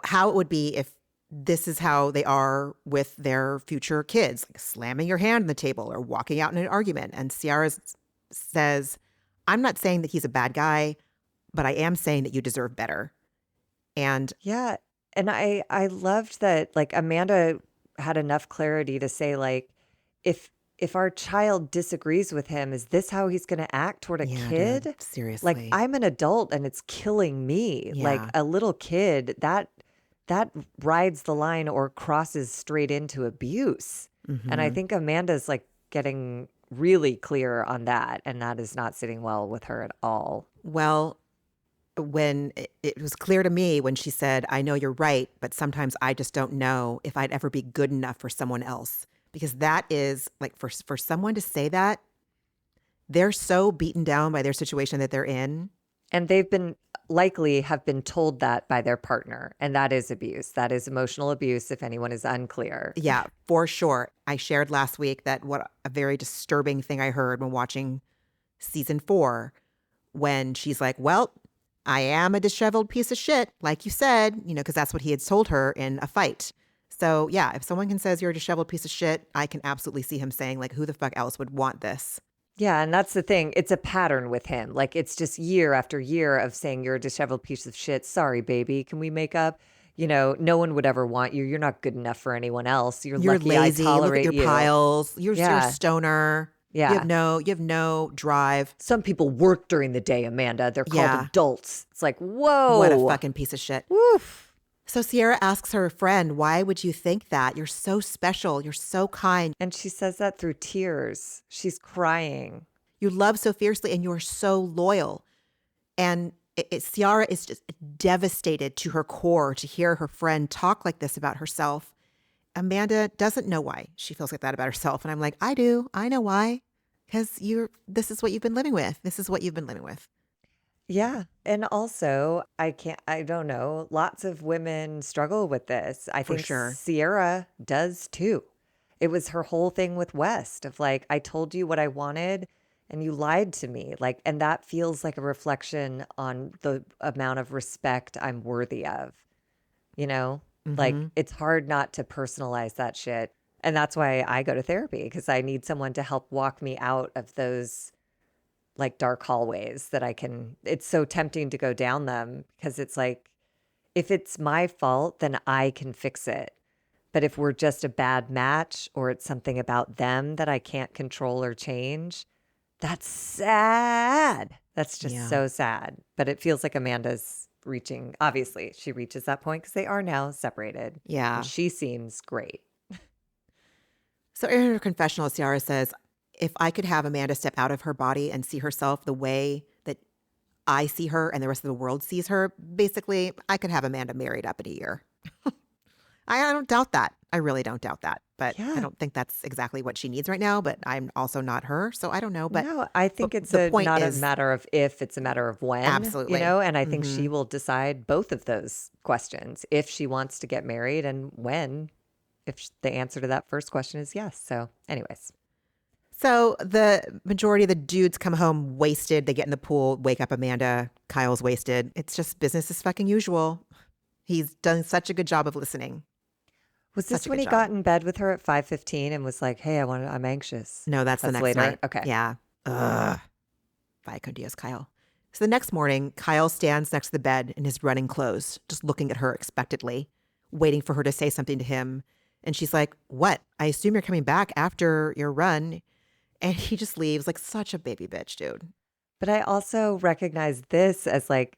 Speaker 2: how it would be if this is how they are with their future kids, like slamming your hand on the table or walking out in an argument. And Ciara says, I'm not saying that he's a bad guy, but I am saying that you deserve better. And
Speaker 1: Yeah. And I loved that, like, Amanda had enough clarity to say, like, if our child disagrees with him, is this how he's going to act toward a
Speaker 2: yeah,
Speaker 1: kid?
Speaker 2: dude, seriously.
Speaker 1: Like, I'm an adult and it's killing me. Like
Speaker 2: Yeah.
Speaker 1: a little kid, that rides the line or crosses straight into abuse. And I
Speaker 2: Mhm.
Speaker 1: think Amanda's like getting really clear on that, and that is not sitting well with her at all.
Speaker 2: Well, when it was clear to me when she said, I know you're right, but sometimes I just don't know if I'd ever be good enough for someone else. Because that is like for someone to say that, they're so beaten down by their situation that they're in.
Speaker 1: And they've have been told that by their partner. And that is abuse. That is emotional abuse, if anyone is unclear.
Speaker 2: Yeah, for sure. I shared last week that what a very disturbing thing I heard when watching season 4, when she's like, well, I am a disheveled piece of shit, like you said, because that's what he had told her in a fight. So yeah, if someone can says you're a disheveled piece of shit, I can absolutely see him saying like, who the fuck else would want this?
Speaker 1: Yeah, and that's the thing. It's a pattern with him. Like, it's just year after year of saying you're a disheveled piece of shit. Sorry, baby. Can we make up? no one would ever want you. You're not good enough for anyone else. You're
Speaker 2: You're
Speaker 1: lucky I
Speaker 2: lazy. Look at
Speaker 1: tolerate
Speaker 2: your
Speaker 1: you.
Speaker 2: piles. You're a
Speaker 1: Yeah.
Speaker 2: stoner.
Speaker 1: Yeah.
Speaker 2: You have no drive.
Speaker 1: Some people work during the day, Amanda. They're called
Speaker 2: Yeah.
Speaker 1: adults. It's like,
Speaker 2: What a
Speaker 1: whoa.
Speaker 2: fucking piece of shit.
Speaker 1: Woof.
Speaker 2: So Ciara asks her friend, why would you think that? You're so special. You're so kind.
Speaker 1: And she says that through tears. She's crying.
Speaker 2: You love so fiercely and you're so loyal. And Ciara is just devastated to her core to hear her friend talk like this about herself. Amanda doesn't know why she feels like that about herself. And I'm like, I do. I know why. Because this is what you've been living with. This is what you've been living with.
Speaker 1: Yeah. And also, I don't know. Lots of women struggle with this. I
Speaker 2: For
Speaker 1: think
Speaker 2: sure.
Speaker 1: Ciara does too. It was her whole thing with West of like, I told you what I wanted and you lied to me. Like, and that feels like a reflection on the amount of respect I'm worthy of, Like, it's hard not to personalize that shit. And that's why I go to therapy, because I need someone to help walk me out of those like dark hallways that it's so tempting to go down them because it's like, if it's my fault, then I can fix it. But if we're just a bad match or it's something about them that I can't control or change, that's sad. That's just so sad. But it feels like Amanda's obviously she reaches that point because they are now separated.
Speaker 2: Yeah.
Speaker 1: And she seems great.
Speaker 2: So in her confessional, Ciara says, if I could have Amanda step out of her body and see herself the way that I see her and the rest of the world sees her, basically, I could have Amanda married up in a year. I don't doubt that. I really don't doubt that. But I don't think that's exactly what she needs right now. But I'm also not her, so I don't know. But
Speaker 1: no, I think it's not a matter of if, it's a matter of when.
Speaker 2: Absolutely.
Speaker 1: And I think she will decide both of those questions, if she wants to get married and when, if the answer to that first question is yes. So anyways.
Speaker 2: So the majority of the dudes come home wasted. They get in the pool, wake up Amanda. Kyle's wasted. It's just business as fucking usual. He's done such a good job of listening.
Speaker 1: Was this when he got in bed with her at 5:15 and was like, "Hey, I'm anxious"?
Speaker 2: No, that's the next
Speaker 1: later.
Speaker 2: night.
Speaker 1: Okay.
Speaker 2: Yeah. Vaya con Dios, Kyle. So the next morning, Kyle stands next to the bed in his running clothes, just looking at her expectantly, waiting for her to say something to him. And she's like, "What? I assume you're coming back after your run." And he just leaves like such a baby bitch, dude.
Speaker 1: But I also recognize this as like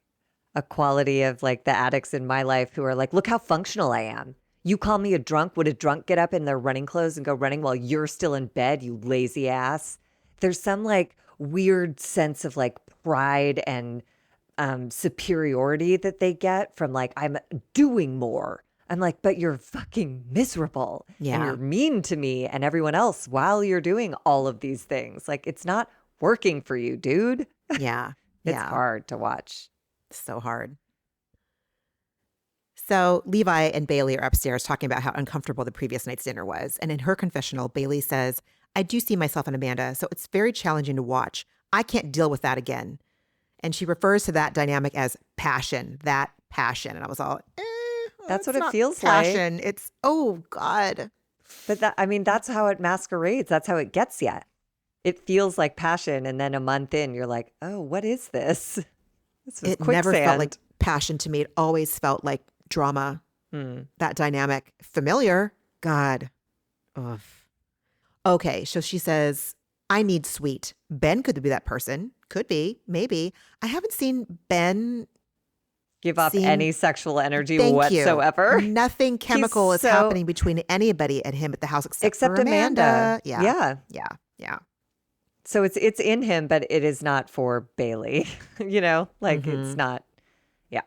Speaker 1: a quality of like the addicts in my life who are like, look how functional I am. You call me a drunk. Would a drunk get up in their running clothes and go running while you're still in bed, you lazy ass? There's some like weird sense of like pride and superiority that they get from like, I'm doing more. I'm like, but you're fucking miserable.
Speaker 2: Yeah.
Speaker 1: And you're mean to me and everyone else while you're doing all of these things. Like, it's not working for you, dude.
Speaker 2: Yeah.
Speaker 1: It's hard to watch.
Speaker 2: So hard. So Levi and Bailey are upstairs talking about how uncomfortable the previous night's dinner was. And in her confessional, Bailey says, I do see myself in Amanda, so it's very challenging to watch. I can't deal with that again. And she refers to that dynamic as passion, that passion. And I was all,
Speaker 1: that's what it feels
Speaker 2: passion.
Speaker 1: like.
Speaker 2: It's, oh God.
Speaker 1: But that's how it masquerades. That's how it gets you. It feels like passion. And then a month in, you're like, oh, what is this? This was
Speaker 2: It
Speaker 1: quicksand.
Speaker 2: never felt like passion to me. It always felt like drama. That dynamic. Familiar. God. Ugh. Okay. So she says, I need sweet. Ben could be that person. Could be. Maybe. I haven't seen Ben
Speaker 1: give off any sexual energy
Speaker 2: Thank
Speaker 1: whatsoever.
Speaker 2: You. Nothing chemical is happening between anybody and him at the house except for Amanda.
Speaker 1: Yeah. So it's in him, but it is not for Bailey. It's not. Yeah.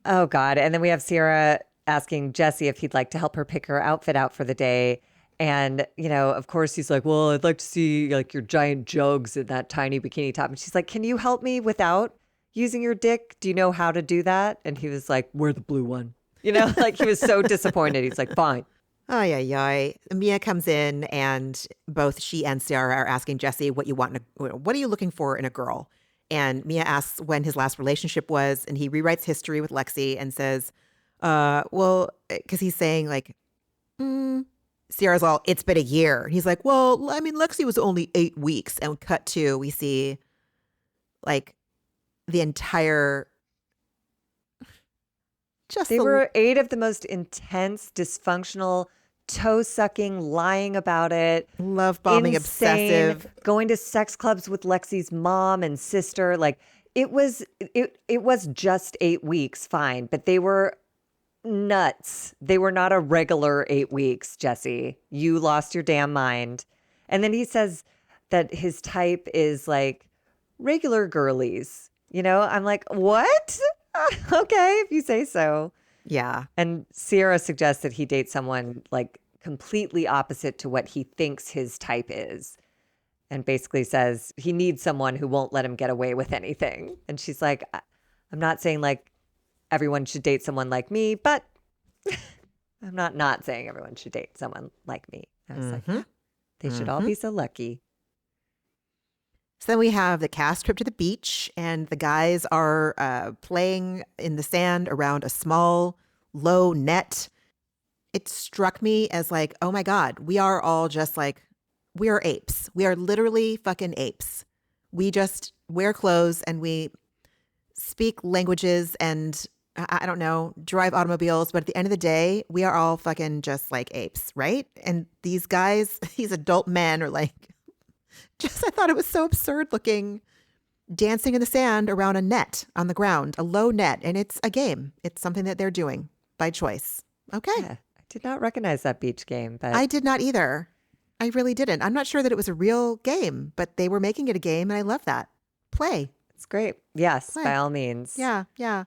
Speaker 1: Oh God. And then we have Ciara asking Jesse if he'd like to help her pick her outfit out for the day. And, of course he's like, well, I'd like to see like your giant jugs in that tiny bikini top. And she's like, can you help me without using your dick? Do you know how to do that? And he was like, wear the blue one. Like he was so disappointed. He's like, fine.
Speaker 2: Ay, ay, ay. Mia comes in and both she and Ciara are asking Jesse what are you looking for in a girl? And Mia asks when his last relationship was, and he rewrites history with Lexi and says, because he's saying like, Ciara's all, it's been a year. And he's like, well, I mean, Lexi was only 8 weeks. And cut to, we see like the entire Just
Speaker 1: They
Speaker 2: the
Speaker 1: were 8 of the most intense, dysfunctional, toe-sucking, lying about it,
Speaker 2: love bombing
Speaker 1: insane,
Speaker 2: obsessive.
Speaker 1: going to sex clubs with Lexi's mom and sister. Like it was just 8 weeks, fine, but they were nuts. They were not a regular 8 weeks, Jesse. You lost your damn mind. And then he says that his type is like regular girlies. I'm like, what? Okay, if you say so.
Speaker 2: Yeah.
Speaker 1: And Ciara suggests that he date someone like completely opposite to what he thinks his type is. And basically says he needs someone who won't let him get away with anything. And she's like, I'm not saying like everyone should date someone like me, but I'm not saying everyone should date someone like me. I was like, yeah, they should all be so lucky.
Speaker 2: So then we have the cast trip to the beach, and the guys are playing in the sand around a small, low net. It struck me as like, oh my God, we are all just like, we are apes. We are literally fucking apes. We just wear clothes and we speak languages and I don't know, drive automobiles. But at the end of the day, we are all fucking just like apes, right? And these guys, these adult men are like, I thought it was so absurd looking, dancing in the sand around a net on the ground, a low net. And it's a game. It's something that they're doing by choice. Okay.
Speaker 1: Yeah, I did not recognize that beach game, but
Speaker 2: I did not either. I really didn't. I'm not sure that it was a real game, but they were making it a game. And I love that. Play.
Speaker 1: it's great. Yes,
Speaker 2: Play.
Speaker 1: by all means.
Speaker 2: Yeah. Yeah.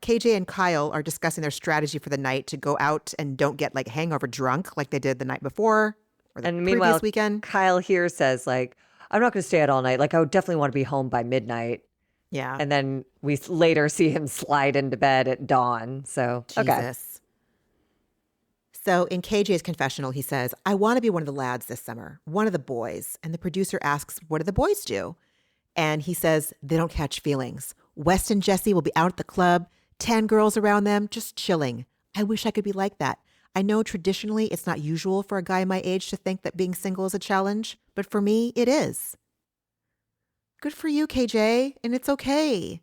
Speaker 2: KJ and Kyle are discussing their strategy for the night to go out and don't get like hangover drunk like they did the night before or the
Speaker 1: And
Speaker 2: previous
Speaker 1: meanwhile,
Speaker 2: weekend.
Speaker 1: Kyle here says like, I'm not going to stay out all night. Like I would definitely want to be home by midnight.
Speaker 2: Yeah.
Speaker 1: And then we later see him slide into bed at dawn. So, okay.
Speaker 2: Jesus. So in KJ's confessional, he says, I want to be one of the lads this summer, one of the boys. And the producer asks, what do the boys do? And he says, they don't catch feelings. West and Jesse will be out at the club, 10 girls around them, just chilling. I wish I could be like that. I know traditionally it's not usual for a guy my age to think that being single is a challenge, but for me, it is. Good for you, KJ. And it's okay.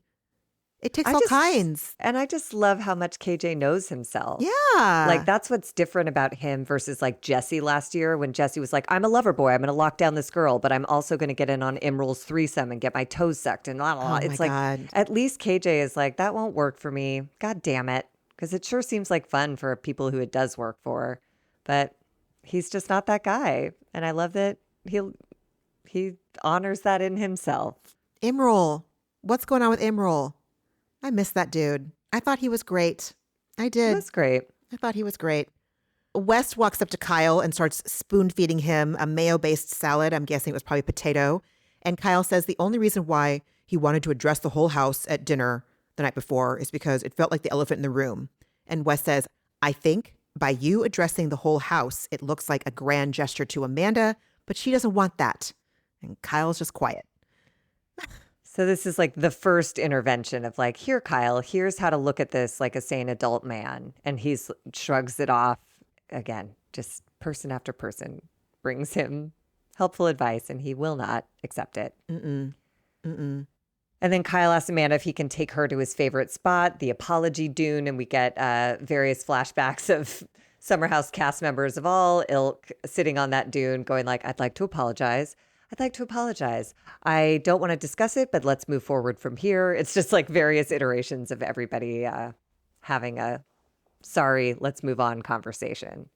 Speaker 2: It takes all kinds.
Speaker 1: And I just love how much KJ knows himself.
Speaker 2: Yeah.
Speaker 1: Like that's what's different about him versus like Jesse last year when Jesse was like, I'm a lover boy. I'm going to lock down this girl, but I'm also going to get in on Imral's threesome and get my toes sucked and blah, blah, blah.
Speaker 2: Oh
Speaker 1: It's
Speaker 2: my
Speaker 1: like,
Speaker 2: God.
Speaker 1: at least KJ is like, that won't work for me. God damn it. Because it sure seems like fun for people who it does work for. But he's just not that guy. And I love that he honors that in himself.
Speaker 2: Imral. What's going on with Imral? I miss that dude. I thought he was great. I did.
Speaker 1: It was great.
Speaker 2: I thought he was great. West walks up to Kyle and starts spoon feeding him a mayo-based salad. I'm guessing it was probably potato. And Kyle says the only reason why he wanted to address the whole house at dinner the night before is because it felt like the elephant in the room. And West says, I think by you addressing the whole house, it looks like a grand gesture to Amanda, but she doesn't want that. And Kyle's just quiet.
Speaker 1: So this is like the first intervention of like, here, Kyle, here's how to look at this like a sane adult man. And he's shrugs it off again, just person after person brings him helpful advice and he will not accept it.
Speaker 2: Mm-mm. Mm-mm.
Speaker 1: And then Kyle asks Amanda if he can take her to his favorite spot, the apology dune. And we get various flashbacks of Summer House cast members of all ilk sitting on that dune going like, I'd like to apologize. I'd like to apologize. I don't want to discuss it, but let's move forward from here. It's just like various iterations of everybody having a sorry, let's move on conversation.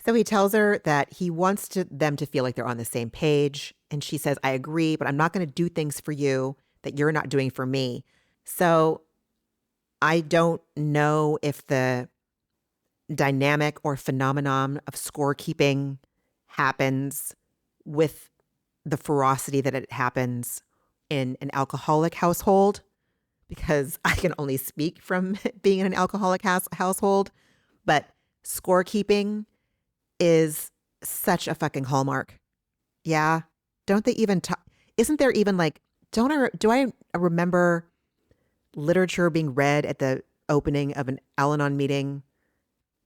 Speaker 2: So he tells her that he wants them to feel like they're on the same page. And she says, I agree, but I'm not going to do things for you that you're not doing for me. So I don't know if the dynamic or phenomenon of scorekeeping happens with the ferocity that it happens in an alcoholic household, because I can only speak from being in an alcoholic household, but scorekeeping is such a fucking hallmark. Yeah. Don't they even isn't there even like, do I remember literature being read at the opening of an Al-Anon meeting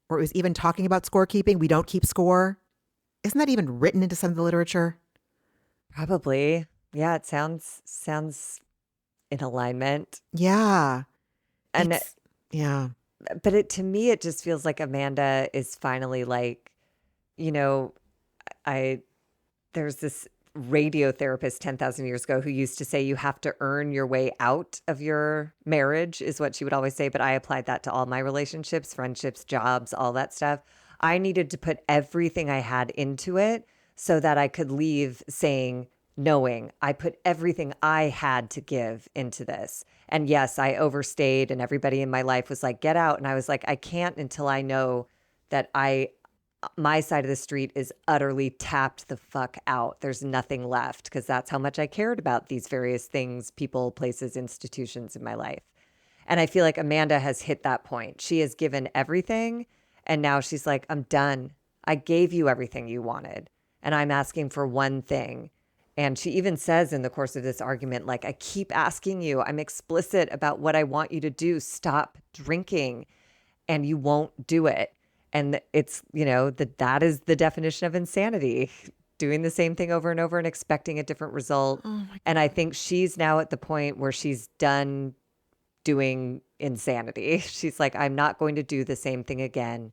Speaker 2: where it was even talking about scorekeeping? We don't keep score. Isn't that even written into some of the literature?
Speaker 1: Probably. Yeah, it sounds in alignment.
Speaker 2: Yeah.
Speaker 1: And
Speaker 2: yeah.
Speaker 1: But to me, it just feels like Amanda is finally like, you know, I there's this radio therapist 10,000 years ago who used to say you have to earn your way out of your marriage, is what she would always say. But I applied that to all my relationships, friendships, jobs, all that stuff. I needed to put everything I had into it so that I could leave saying, knowing I put everything I had to give into this. And yes, I overstayed and everybody in my life was like, get out. And I was like, I can't until I know that my side of the street is utterly tapped the fuck out. There's nothing left, because that's how much I cared about these various things, people, places, institutions in my life. And I feel like Amanda has hit that point. She has given everything. And now she's like, I'm done. I gave you everything you wanted. And I'm asking for one thing. And she even says in the course of this argument, like, I keep asking you, I'm explicit about what I want you to do. Stop drinking. And you won't do it. And it's, that is the definition of insanity, doing the same thing over and over and expecting a different result. And I think she's now at the point where she's done doing insanity. She's like, I'm not going to do the same thing again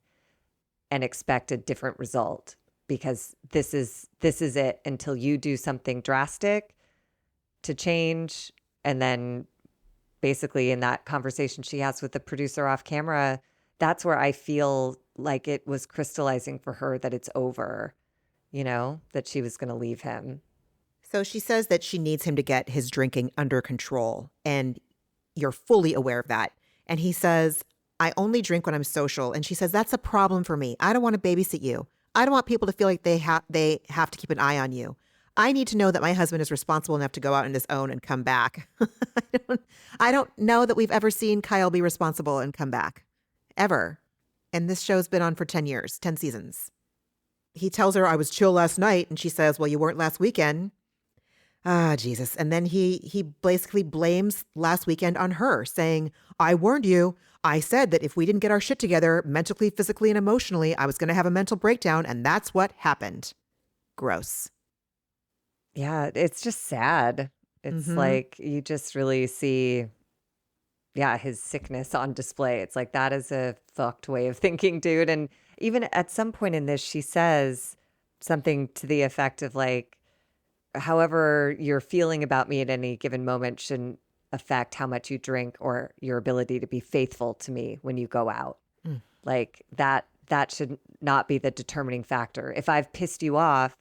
Speaker 1: and expect a different result, because this is it until you do something drastic to change. And then basically in that conversation she has with the producer off camera, that's where I feel like it was crystallizing for her that it's over, that she was going to leave him.
Speaker 2: So she says that she needs him to get his drinking under control, and you're fully aware of that. And he says, I only drink when I'm social. And she says, that's a problem for me. I don't want to babysit you. I don't want people to feel like they have to keep an eye on you. I need to know that my husband is responsible enough to go out on his own and come back. I don't know that we've ever seen Kyle be responsible and come back. Ever. And this show's been on for 10 years, 10 seasons. He tells her, I was chill last night. And she says, well, you weren't last weekend. Ah, Jesus. And then he basically blames last weekend on her, saying, I warned you. I said that if we didn't get our shit together mentally, physically, and emotionally, I was going to have a mental breakdown. And that's what happened. Gross.
Speaker 1: Yeah, it's just sad. It's like you just really see, his sickness on display. It's like, that is a fucked way of thinking, dude. And even at some point in this, she says something to the effect of like, however you're feeling about me at any given moment shouldn't affect how much you drink or your ability to be faithful to me when you go out. Like that should not be the determining factor. If I've pissed you off,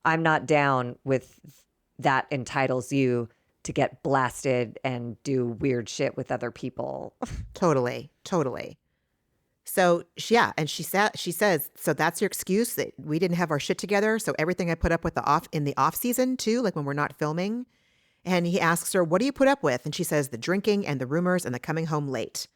Speaker 1: I'm not down with that entitles you to get blasted and do weird shit with other people.
Speaker 2: Totally. So and she says, so that's your excuse that we didn't have our shit together. So everything I put up with in the off season too, like when we're not filming. And he asks her, what do you put up with? And she says, the drinking and the rumors and the coming home late.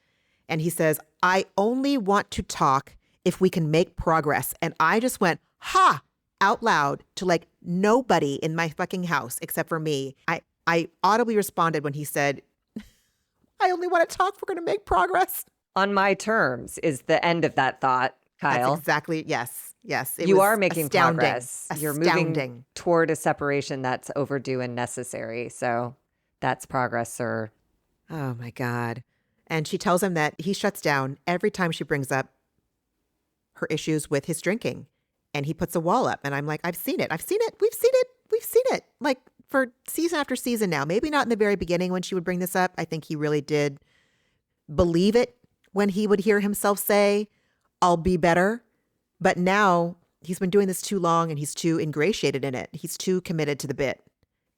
Speaker 2: And he says, I only want to talk if we can make progress. And I just went, ha, out loud to like nobody in my fucking house except for me. I audibly responded when he said, I only want to talk if we're going to make progress.
Speaker 1: On my terms is the end of that thought, Kyle.
Speaker 2: That's exactly, yes.
Speaker 1: You are making progress. You're
Speaker 2: Astounding.
Speaker 1: moving toward a separation that's overdue and necessary. So that's progress, sir.
Speaker 2: Oh my God. And she tells him that he shuts down every time she brings up her issues with his drinking. And he puts a wall up. And I'm like, I've seen it. We've seen it. Like for season after season now. Maybe not in the very beginning when she would bring this up. I think he really did believe it when he would hear himself say, I'll be better. But now he's been doing this too long and he's too ingratiated in it. He's too committed to the bit.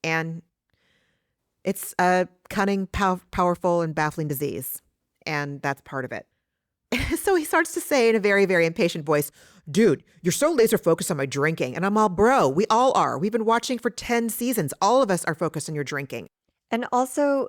Speaker 2: And it's a cunning, powerful, and baffling disease. And that's part of it. So he starts to say in a very, very impatient voice, dude, you're so laser focused on my drinking. And I'm all, bro, we all are. We've been watching for 10 seasons. All of us are focused on your drinking.
Speaker 1: And also,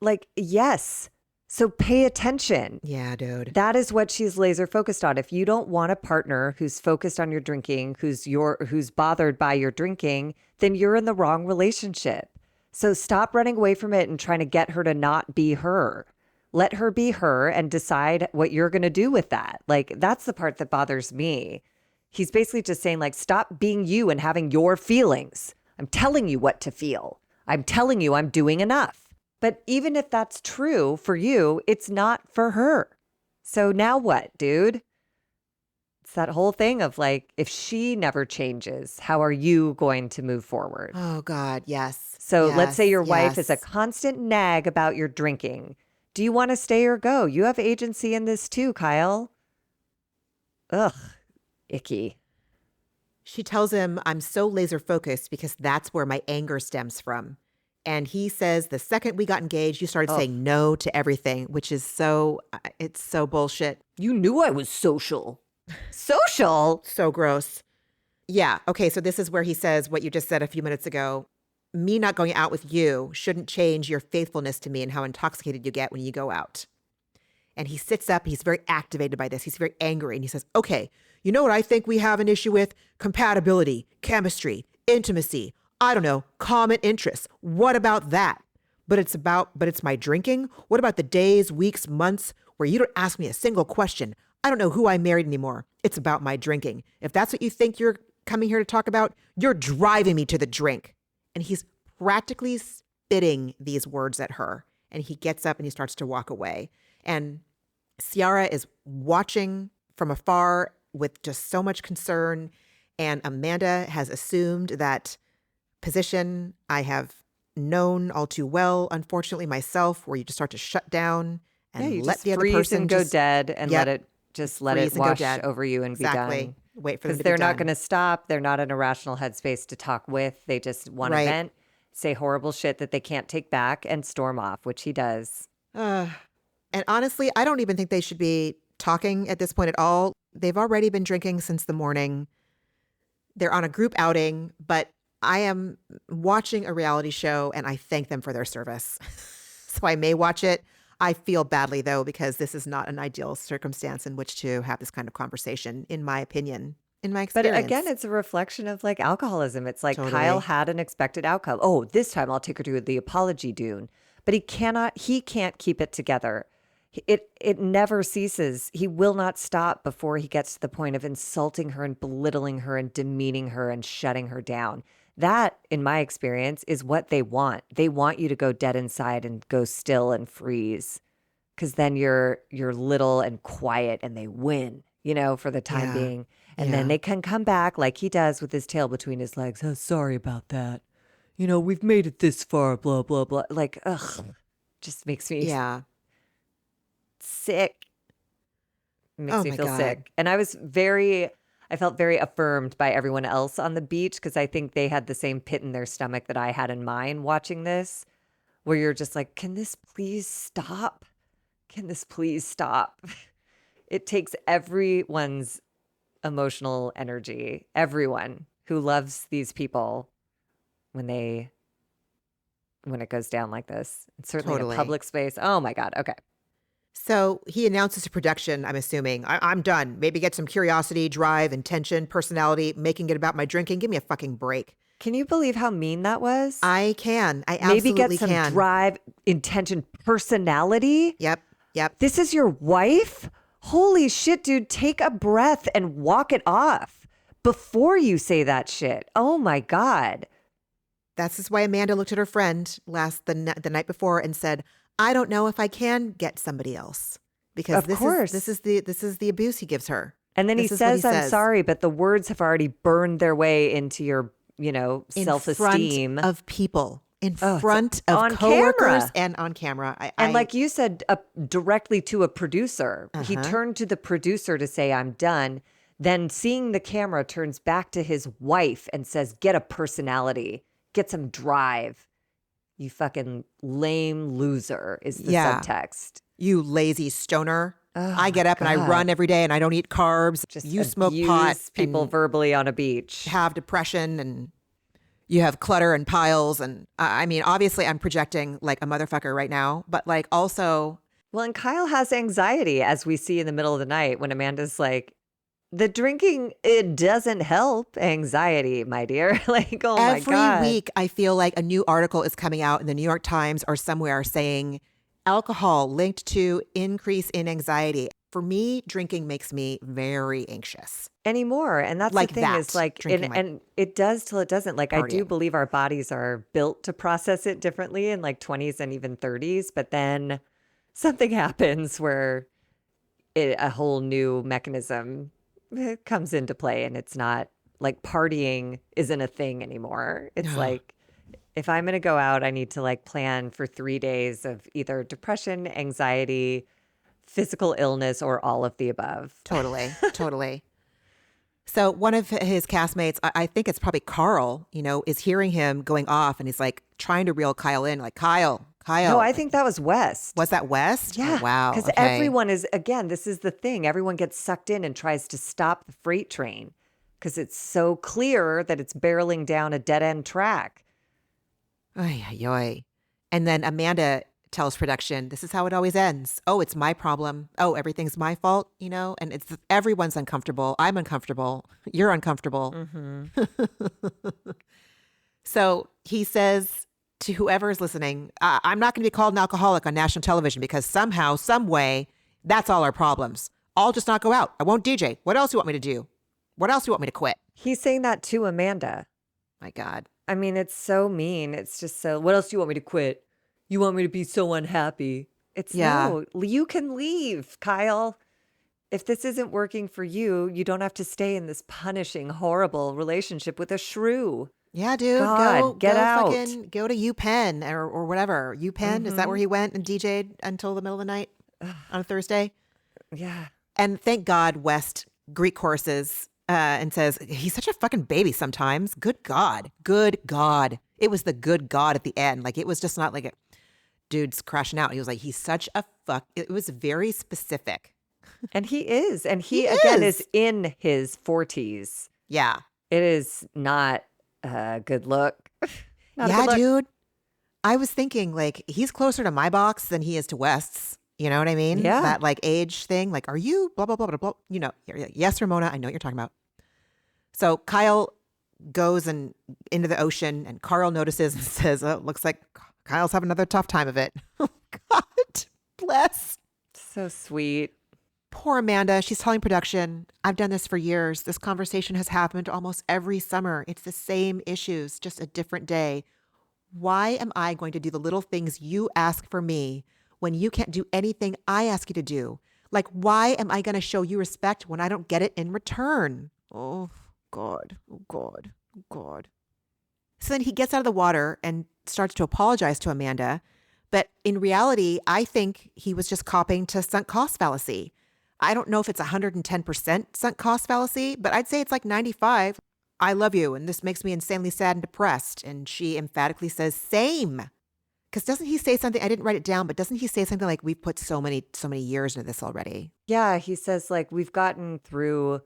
Speaker 1: like, yes. So pay attention.
Speaker 2: Yeah, dude.
Speaker 1: That is what she's laser focused on. If you don't want a partner who's focused on your drinking, who's bothered by your drinking, then you're in the wrong relationship. So stop running away from it and trying to get her to not be her. Let her be her and decide what you're going to do with that. Like, that's the part that bothers me. He's basically just saying, like, stop being you and having your feelings. I'm telling you what to feel. I'm telling you I'm doing enough. But even if that's true for you, it's not for her. So now what, dude? It's that whole thing of like, if she never changes, how are you going to move forward?
Speaker 2: Oh God, yes.
Speaker 1: So let's say
Speaker 2: Yes,
Speaker 1: your wife is a
Speaker 2: yes.
Speaker 1: constant nag about your drinking. Do you want to stay or go? You have agency in this too, Kyle. Ugh, icky.
Speaker 2: She tells him, I'm so laser focused because that's where my anger stems from. And he says, the second we got engaged, you started
Speaker 1: Oh,
Speaker 2: saying no to everything, which is it's so bullshit.
Speaker 1: you knew I was social. Social?
Speaker 2: So gross. Yeah. Okay. So this is where he says what you just said a few minutes ago. Me not going out with you shouldn't change your faithfulness to me and how intoxicated you get when you go out. And he sits up. He's very activated by this. He's very angry. And he says, okay, you know what I think we have an issue with? Compatibility, chemistry, intimacy. I don't know, common interests. What about that? But it's my drinking. What about the days, weeks, months where you don't ask me a single question? I don't know who I married anymore. It's about my drinking. If that's what you think you're coming here to talk about, you're driving me to the drink. And he's practically spitting these words at her. And he gets up and he starts to walk away. And Ciara is watching from afar with just so much concern. And Amanda has assumed that position I have known all too well, unfortunately, myself, where you just start to shut down
Speaker 1: Yeah,
Speaker 2: and
Speaker 1: you
Speaker 2: let
Speaker 1: just
Speaker 2: the other
Speaker 1: freeze
Speaker 2: person
Speaker 1: and go
Speaker 2: just
Speaker 1: dead and
Speaker 2: Yep.
Speaker 1: let it
Speaker 2: freeze and go
Speaker 1: wash
Speaker 2: dead.
Speaker 1: over you and be
Speaker 2: Exactly.
Speaker 1: done.
Speaker 2: Wait for them
Speaker 1: Because
Speaker 2: to be
Speaker 1: they're not
Speaker 2: done.
Speaker 1: going to stop. They're not in a rational headspace to talk with. They just want to
Speaker 2: Right.
Speaker 1: vent, say horrible shit that they can't take back, and storm off, which he does.
Speaker 2: And honestly, I don't even think they should be talking at this point at all. They've already been drinking since the morning. They're on a group outing, but I am watching a reality show and I thank them for their service. So I may watch it. I feel badly though, because this is not an ideal circumstance in which to have this kind of conversation, in my opinion, in my
Speaker 1: But
Speaker 2: experience.
Speaker 1: again, it's a reflection of like alcoholism. It's like
Speaker 2: Totally.
Speaker 1: Kyle had an expected outcome. Oh, this time I'll take her to the apology dune. But he can't keep it together. It never ceases. He will not stop before he gets to the point of insulting her and belittling her and demeaning her and shutting her down. That, in my experience, is what they want. They want you to go dead inside and go still and freeze. Because then you're little and quiet and they win, for the time
Speaker 2: Yeah.
Speaker 1: being. And then
Speaker 2: Yeah.
Speaker 1: they can come back like he does with his tail between his legs. Oh, sorry about that. We've made it this far, blah, blah, blah. Like, ugh, just makes me
Speaker 2: Yeah.
Speaker 1: sick. It makes
Speaker 2: Oh
Speaker 1: me
Speaker 2: my
Speaker 1: feel
Speaker 2: God.
Speaker 1: sick. And I felt very affirmed by everyone else on the beach because I think they had the same pit in their stomach that I had in mine watching this, where you're just like, can this please stop? Can this please stop? It takes everyone's emotional energy, everyone who loves these people when it goes down like this. And certainly in a
Speaker 2: Totally.
Speaker 1: public space. Oh my God. Okay.
Speaker 2: So he announces to production, I'm assuming, I'm done. Maybe get some curiosity, drive, intention, personality, making it about my drinking. Give me a fucking break.
Speaker 1: Can you believe how mean that was?
Speaker 2: I can. I
Speaker 1: Maybe
Speaker 2: absolutely
Speaker 1: get some
Speaker 2: can.
Speaker 1: drive, intention, personality.
Speaker 2: Yep. Yep.
Speaker 1: This is your wife? Holy shit, dude. Take a breath and walk it off before you say that shit. Oh my God.
Speaker 2: That's just why Amanda looked at her friend the night before and said, I don't know if I can get somebody else. Because
Speaker 1: Of course.
Speaker 2: this is the abuse he gives her.
Speaker 1: And then he
Speaker 2: This is what
Speaker 1: says, I'm sorry, but the words have already burned their way into your,
Speaker 2: In
Speaker 1: self-esteem.
Speaker 2: front of people. In
Speaker 1: Oh,
Speaker 2: front
Speaker 1: on
Speaker 2: of coworkers
Speaker 1: camera.
Speaker 2: and on camera.
Speaker 1: And like you said, directly to a producer. He turned to the producer to say, I'm done. Then seeing the camera turns back to his wife and says, get a personality, get some drive. You fucking lame loser is the subtext.
Speaker 2: You lazy stoner.
Speaker 1: Oh
Speaker 2: I get up and I
Speaker 1: God.
Speaker 2: run every day and I don't eat carbs.
Speaker 1: Just
Speaker 2: you smoke pot.
Speaker 1: people
Speaker 2: and
Speaker 1: verbally on a beach.
Speaker 2: have depression and you have clutter and piles. And I mean, obviously I'm projecting like a motherfucker right now, but like also.
Speaker 1: Well, and Kyle has anxiety, as we see in the middle of the night when Amanda's like, the drinking, it doesn't help anxiety, my dear. Like, oh my God.
Speaker 2: Every week, I feel like a new article is coming out in the New York Times or somewhere saying alcohol linked to increase in anxiety. For me, drinking makes me very anxious.
Speaker 1: Anymore. And that's
Speaker 2: Like
Speaker 1: the thing
Speaker 2: that,
Speaker 1: is like,
Speaker 2: drinking
Speaker 1: and it does till it doesn't. Like, I do
Speaker 2: partying.
Speaker 1: believe our bodies are built to process it differently in like 20s and even 30s. But then something happens where a whole new mechanism comes into play, and it's not like partying isn't a thing anymore. It's like, if I'm going to go out, I need to like plan for 3 days of either depression, anxiety, physical illness, or all of the above.
Speaker 2: Totally, totally. So one of his castmates, I think it's probably Carl, is hearing him going off, and he's like trying to reel Kyle in, like, Kyle.
Speaker 1: No, I think that was West.
Speaker 2: Was that West?
Speaker 1: Yeah.
Speaker 2: Oh, wow.
Speaker 1: Because
Speaker 2: okay.
Speaker 1: everyone is, again, this is the thing. Everyone gets sucked in and tries to stop the freight train because it's so clear that it's barreling down a dead end track.
Speaker 2: Ay, ay, ay. And then Amanda tells production, this is how it always ends. Oh, it's my problem. Oh, everything's my fault, and it's everyone's uncomfortable. I'm uncomfortable. You're uncomfortable. So he says to whoever's listening, I'm not going to be called an alcoholic on national television because somehow, some way, that's all our problems. I'll just not go out. I won't DJ. What else do you want me to do? What else do you want me to quit?
Speaker 1: He's saying that to Amanda.
Speaker 2: My God.
Speaker 1: I mean, it's so mean. It's just so, what else do you want me to quit? You want me to be so unhappy? It's no, you can leave, Kyle. If this isn't working for you, you don't have to stay in this punishing, horrible relationship with a shrew.
Speaker 2: Yeah, dude.
Speaker 1: God, get out.
Speaker 2: Go to UPenn or whatever. UPenn, is that where he went and DJ'd until the middle of the night on a Thursday?
Speaker 1: Yeah.
Speaker 2: And thank God West Greek courses and says, he's such a fucking baby sometimes. Good God. Good God. It was the good God at the end. Like, it was just not like a dude's crashing out. He was like, he's such a fuck. It was very specific.
Speaker 1: And he is. And he again is in his 40s.
Speaker 2: Yeah.
Speaker 1: It is not a good look.
Speaker 2: Yeah, dude. I was thinking, like, he's closer to my box than he is to West's. You know what I mean?
Speaker 1: Yeah.
Speaker 2: That, like, age thing. Like, are you blah, blah, blah, blah, blah. Yes, Ramona, I know what you're talking about. So Kyle goes into the ocean, and Carl notices and says, oh, looks like Kyle's having another tough time of it. Oh, God bless.
Speaker 1: So sweet.
Speaker 2: Poor Amanda. She's telling production, I've done this for years. This conversation has happened almost every summer. It's the same issues, just a different day. Why am I going to do the little things you ask for me when you can't do anything I ask you to do? Like, why am I going to show you respect when I don't get it in return? Oh, God. Oh, God. Oh, God. So then he gets out of the water and starts to apologize to Amanda. But in reality, I think he was just copying to sunk cost fallacy. I don't know if it's 110% sunk cost fallacy, but I'd say it's like 95. I love you, and this makes me insanely sad and depressed. And she emphatically says, same. Because doesn't he say something, I didn't write it down, but doesn't he say something like, we've put so many years into this already?
Speaker 1: Yeah, he says, like, we've gotten through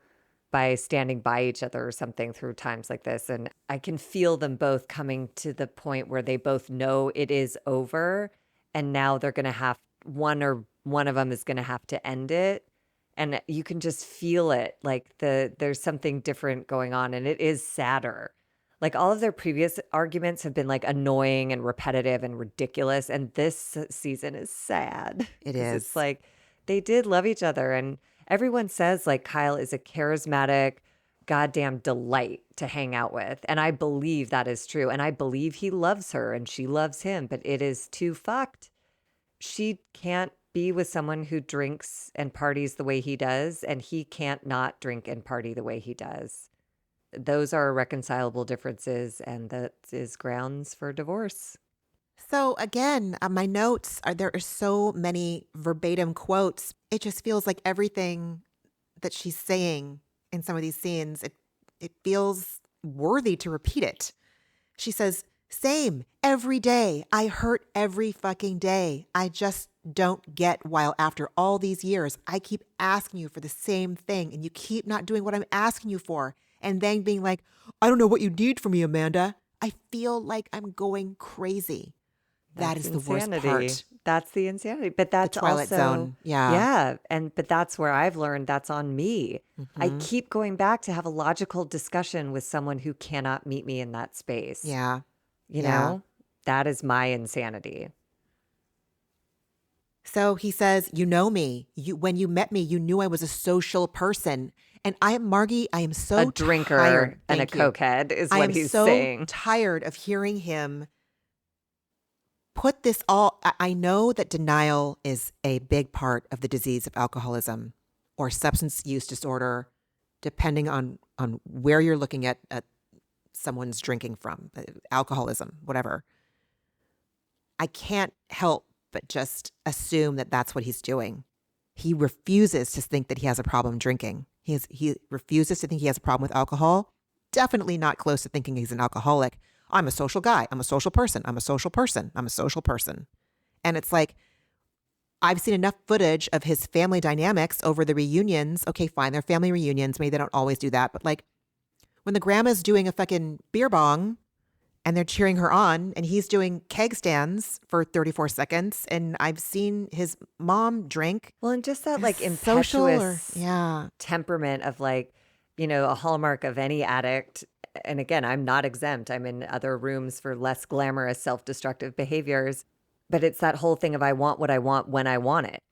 Speaker 1: by standing by each other or something through times like this. And I can feel them both coming to the point where they both know it is over. And now they're going to have, one of them is going to have to end it. And you can just feel it, like there's something different going on, and it is sadder. Like, all of their previous arguments have been like annoying and repetitive and ridiculous, and this season is sad.
Speaker 2: It is.
Speaker 1: It's like they did love each other, and everyone says like Kyle is a charismatic, goddamn delight to hang out with, and I believe that is true, and I believe he loves her and she loves him, but it is too fucked. She can't be with someone who drinks and parties the way he does, and he can't not drink and party the way he does. Those are irreconcilable differences, and that is grounds for divorce.
Speaker 2: So again, my notes there are so many verbatim quotes. It just feels like everything that she's saying in some of these scenes, it feels worthy to repeat it. She says, same, every day. I hurt every fucking day. I just don't get why after all these years, I keep asking you for the same thing and you keep not doing what I'm asking you for. And then being like, I don't know what you need from me, Amanda. I feel like I'm going crazy. That is
Speaker 1: insanity.
Speaker 2: The worst part.
Speaker 1: That's the insanity. But that's
Speaker 2: the Twilight
Speaker 1: also,
Speaker 2: Zone. Yeah.
Speaker 1: Yeah. But that's where I've learned that's on me.
Speaker 2: Mm-hmm.
Speaker 1: I keep going back to have a logical discussion with someone who cannot meet me in that space.
Speaker 2: Yeah.
Speaker 1: You know, that is my insanity.
Speaker 2: So he says, you know me. When you met me, you knew I was a social person. And Margie, I am so
Speaker 1: a drinker
Speaker 2: tired.
Speaker 1: and a cokehead is what he's saying.
Speaker 2: I am so tired of hearing him put this all, I know that denial is a big part of the disease of alcoholism or substance use disorder, depending on where you're looking at someone's drinking from, alcoholism, whatever. I can't help but just assume that that's what he's doing. He refuses to think that he has a problem drinking. He refuses to think he has a problem with alcohol. Definitely not close to thinking he's an alcoholic. I'm a social guy. I'm a social person. I'm a social person. I'm a social person. And it's like, I've seen enough footage of his family dynamics over the reunions. Okay, fine, they're family reunions. Maybe they don't always do that. But like when the grandma's doing a fucking beer bong and they're cheering her on and he's doing keg stands for 34 seconds. And I've seen his mom drink.
Speaker 1: Well, and just that like
Speaker 2: Social
Speaker 1: impetuous
Speaker 2: yeah.
Speaker 1: temperament of like, you know, a hallmark of any addict. And again, I'm not exempt. I'm in other rooms for less glamorous self-destructive behaviors. But it's that whole thing of I want what I want when I want it.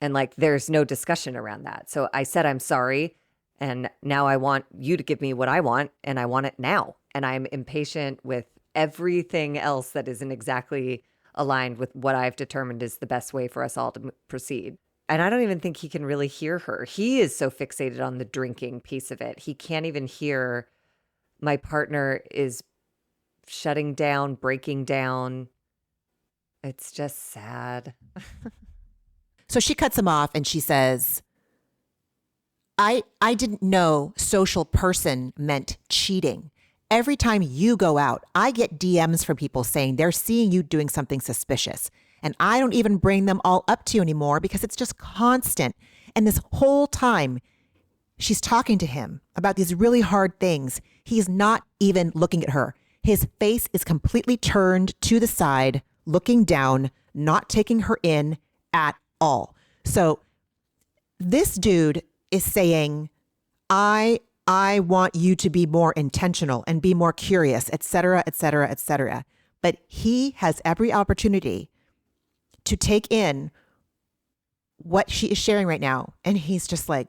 Speaker 1: And like, there's no discussion around that. So I said, I'm sorry. And now I want you to give me what I want. And I want it now. And I'm impatient with everything else that isn't exactly aligned with what I've determined is the best way for us all to proceed. And I don't even think he can really hear her. He is so fixated on the drinking piece of it. He can't even hear my partner is shutting down, breaking down. It's just sad.
Speaker 2: So she cuts him off and she says, I didn't know social person meant cheating. Every time you go out, I get DMs from people saying they're seeing you doing something suspicious. And I don't even bring them all up to you anymore because it's just constant. And this whole time, she's talking to him about these really hard things. He's not even looking at her. His face is completely turned to the side, looking down, not taking her in at all. So this dude is saying, I want you to be more intentional and be more curious, et cetera, et cetera, et cetera. But he has every opportunity to take in what she is sharing right now. And he's just like,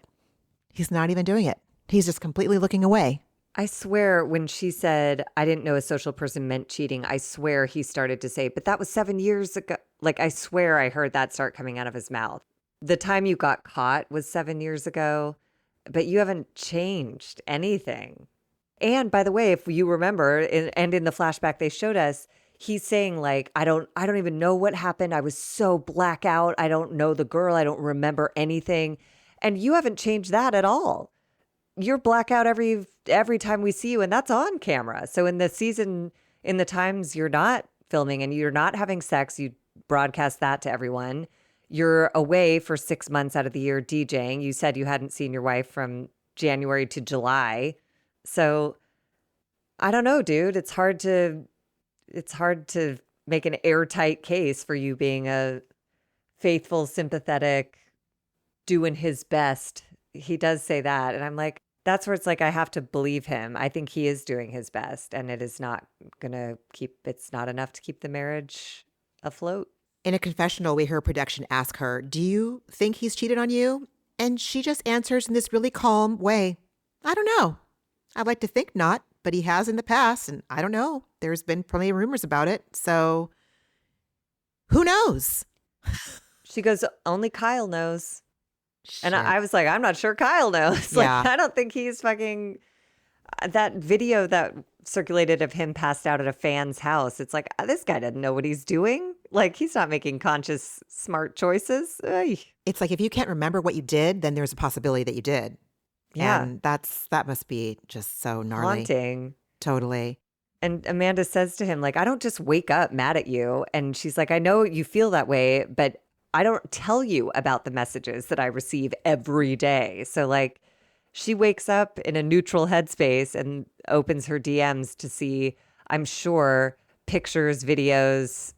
Speaker 2: he's not even doing it. He's just completely looking away.
Speaker 1: I swear when she said, I didn't know a social person meant cheating, I swear he started to say, but that was 7 years ago. Like, I swear I heard that start coming out of his mouth. The time you got caught was 7 years ago, but you haven't changed anything. And by the way, if you remember, and in the flashback they showed us, he's saying like, I don't even know what happened. I was so blackout. I don't know the girl. I don't remember anything. And you haven't changed that at all. You're blackout every time we see you, and that's on camera. So in the season, in the times you're not filming and you're not having sex, you broadcast that to everyone. You're away for 6 months out of the year DJing. You said you hadn't seen your wife from January to July. So I don't know, dude. It's hard to make an airtight case for you being a faithful, sympathetic, doing his best. He does say that. And I'm like, that's where it's like, I have to believe him. I think he is doing his best, and it is not it's not enough to keep the marriage afloat.
Speaker 2: In a confessional, we hear production ask her, do you think he's cheated on you? And she just answers in this really calm way, I don't know. I'd like to think not, but he has in the past, and I don't know. There's been plenty of rumors about it. So who knows?
Speaker 1: She goes, only Kyle knows.
Speaker 2: Shit.
Speaker 1: And I was like, I'm not sure Kyle knows.
Speaker 2: Yeah.
Speaker 1: Like, I don't think he's fucking... That video that circulated of him passed out at a fan's house, it's like, this guy doesn't know what he's doing. Like, he's not making conscious, smart choices. Ay.
Speaker 2: It's like, if you can't remember what you did, then there's a possibility that you did.
Speaker 1: Yeah.
Speaker 2: And that must be just so gnarly.
Speaker 1: Haunting.
Speaker 2: Totally.
Speaker 1: And Amanda says to him, like, I don't just wake up mad at you. And she's like, I know you feel that way, but I don't tell you about the messages that I receive every day. So like, she wakes up in a neutral headspace and opens her DMs to see, I'm sure, pictures, videos,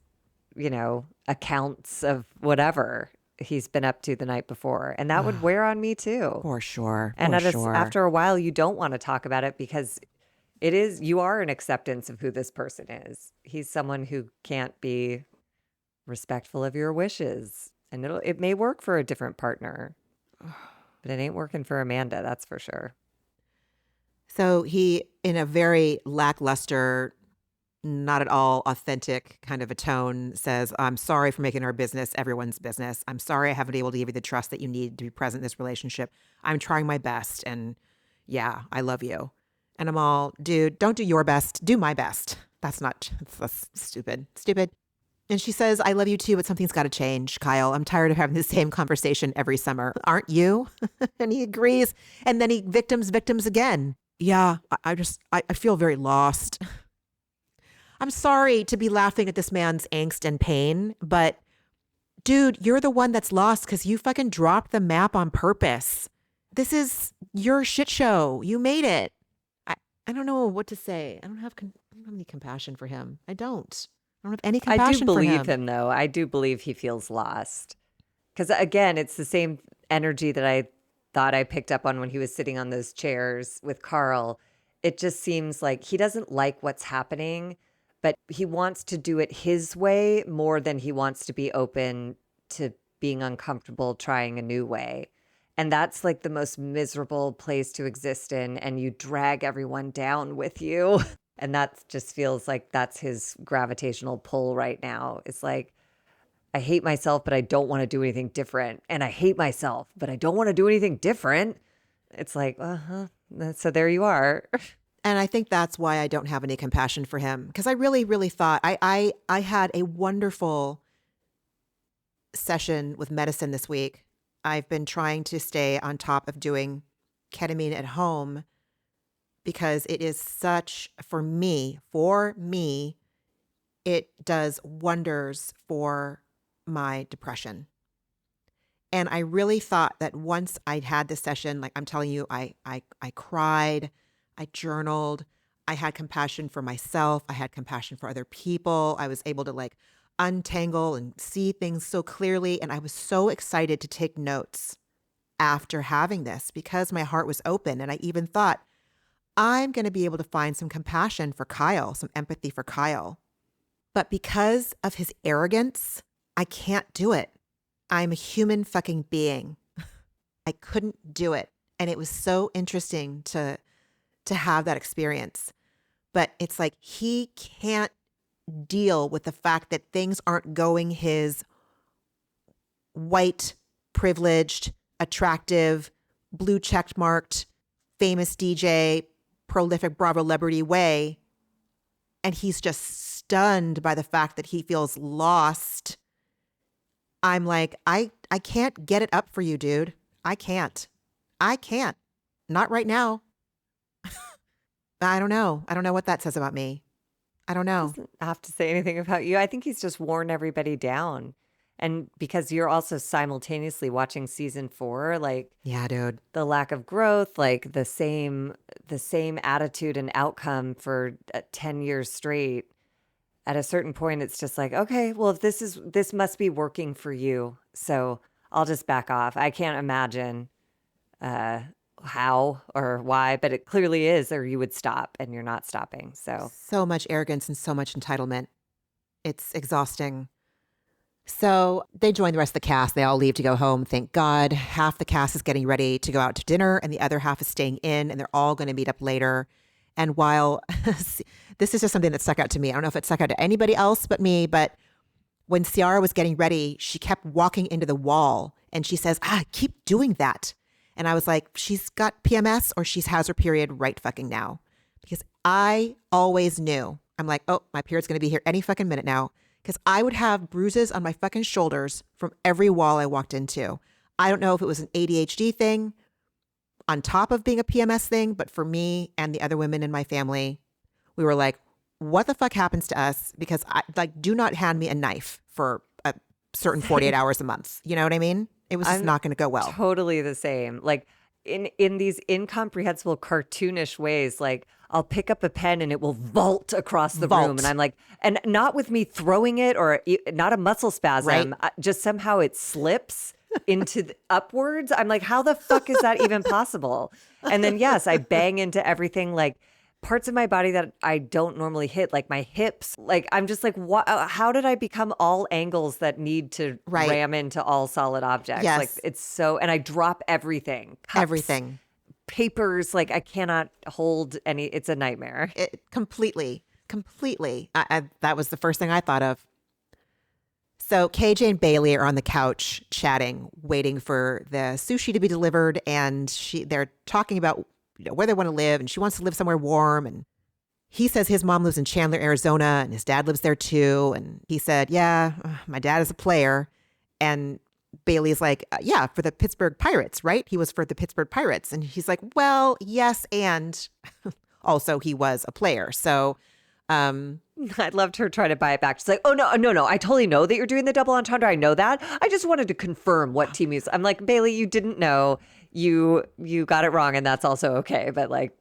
Speaker 1: you know, accounts of whatever he's been up to the night before. And that would wear on me too.
Speaker 2: For sure.
Speaker 1: And
Speaker 2: For sure.
Speaker 1: after a while, you don't want to talk about it because you are an acceptance of who this person is. He's someone who can't be respectful of your wishes. And it may work for a different partner, but it ain't working for Amanda, that's for sure.
Speaker 2: So he, in a very lackluster not at all authentic kind of a tone says, I'm sorry for making our business everyone's business. I'm sorry I haven't been able to give you the trust that you need to be present in this relationship. I'm trying my best. And yeah, I love you. And I'm all, dude, don't do your best. Do my best. That's stupid. Stupid. And she says, I love you too, but something's got to change, Kyle. I'm tired of having the same conversation every summer. Aren't you? And he agrees. And then he victims again. Yeah, I feel very lost. I'm sorry to be laughing at this man's angst and pain, but dude, you're the one that's lost because you fucking dropped the map on purpose. This is your shit show. You made it. I don't know what to say. I don't have any compassion for him. I don't have any
Speaker 1: I
Speaker 2: compassion
Speaker 1: do
Speaker 2: for
Speaker 1: believe
Speaker 2: him.
Speaker 1: him, though. I do believe he feels lost. Because again, it's the same energy that I thought I picked up on when he was sitting on those chairs with Carl. It just seems like he doesn't like what's happening, but he wants to do it his way more than he wants to be open to being uncomfortable trying a new way. And that's like the most miserable place to exist in. And you drag everyone down with you. And that just feels like that's his gravitational pull right now. It's like, I hate myself, but I don't want to do anything different. And I hate myself, but I don't want to do anything different. It's like, so there you are.
Speaker 2: And I think that's why I don't have any compassion for him. Because I really, really thought I had a wonderful session with medicine this week. I've been trying to stay on top of doing ketamine at home because it is such, for me, it does wonders for my depression. And I really thought that once I'd had this session, like I'm telling you, I cried, I journaled, I had compassion for myself, I had compassion for other people. I was able to like untangle and see things so clearly. And I was so excited to take notes after having this because my heart was open. And I even thought, I'm going to be able to find some compassion for Kyle, some empathy for Kyle. But because of his arrogance, I can't do it. I'm a human fucking being. I couldn't do it. And it was so interesting to have that experience. But it's like he can't deal with the fact that things aren't going his white, privileged, attractive, blue checked marked, famous DJ, prolific Bravo celebrity way. And he's just stunned by the fact that he feels lost. I'm like, I can't get it up for you, dude. I can't. Not right now. I don't know. I don't know what that says about me. I don't know.
Speaker 1: Doesn't have to say anything about you. I think he's just worn everybody down. And because you're also simultaneously watching season 4, like
Speaker 2: Yeah, dude.
Speaker 1: the lack of growth, like the same attitude and outcome for 10 years straight. At a certain point, it's just like, okay, well, if this must be working for you, so I'll just back off. I can't imagine how or why, but it clearly is, or you would stop, and you're not stopping.
Speaker 2: So much arrogance and so much entitlement. It's exhausting. So they join the rest of the cast. They all leave to go home. Thank God. Half the cast is getting ready to go out to dinner and the other half is staying in and they're all going to meet up later. And while this is just something that stuck out to me, I don't know if it stuck out to anybody else but me, but when Ciara was getting ready, she kept walking into the wall and she says, keep doing that. And I was like, she's got PMS or she has her period right fucking now. Because I always knew. I'm like, oh, my period's going to be here any fucking minute now. Because I would have bruises on my fucking shoulders from every wall I walked into. I don't know if it was an ADHD thing on top of being a PMS thing, but for me and the other women in my family, we were like, what the fuck happens to us? Because do not hand me a knife for a certain 48 hours a month. You know what I mean? It was just not going to go well.
Speaker 1: Totally the same. Like in these incomprehensible cartoonish ways, like I'll pick up a pen and it will vault across the room. And I'm like, and not with me throwing it or not a muscle spasm,
Speaker 2: right?
Speaker 1: Just somehow it slips into upwards. I'm like, how the fuck is that even possible? And then, yes, I bang into everything, like parts of my body that I don't normally hit, like my hips. Like, I'm just like, what? How did I become all angles that need to ram into all solid objects?
Speaker 2: Yes.
Speaker 1: Like, it's so, and I drop everything. Cups,
Speaker 2: everything.
Speaker 1: Papers, like I cannot hold any, it's a nightmare.
Speaker 2: Completely. completely. That was the first thing I thought of. So KJ and Bailey are on the couch chatting, waiting for the sushi to be delivered, and they're talking about where they want to live, and she wants to live somewhere warm. And he says his mom lives in Chandler, Arizona, and his dad lives there too. And he said, yeah, my dad is a player. And Bailey's like, yeah, for the Pittsburgh Pirates, right? He was for the Pittsburgh Pirates. And he's like, well, yes, and also he was a player. So
Speaker 1: I loved her trying to buy it back. She's like, oh, no. I totally know that you're doing the double entendre. I know that. I just wanted to confirm what team you... I'm like, Bailey, you didn't know. You got it wrong, and that's also okay. But like,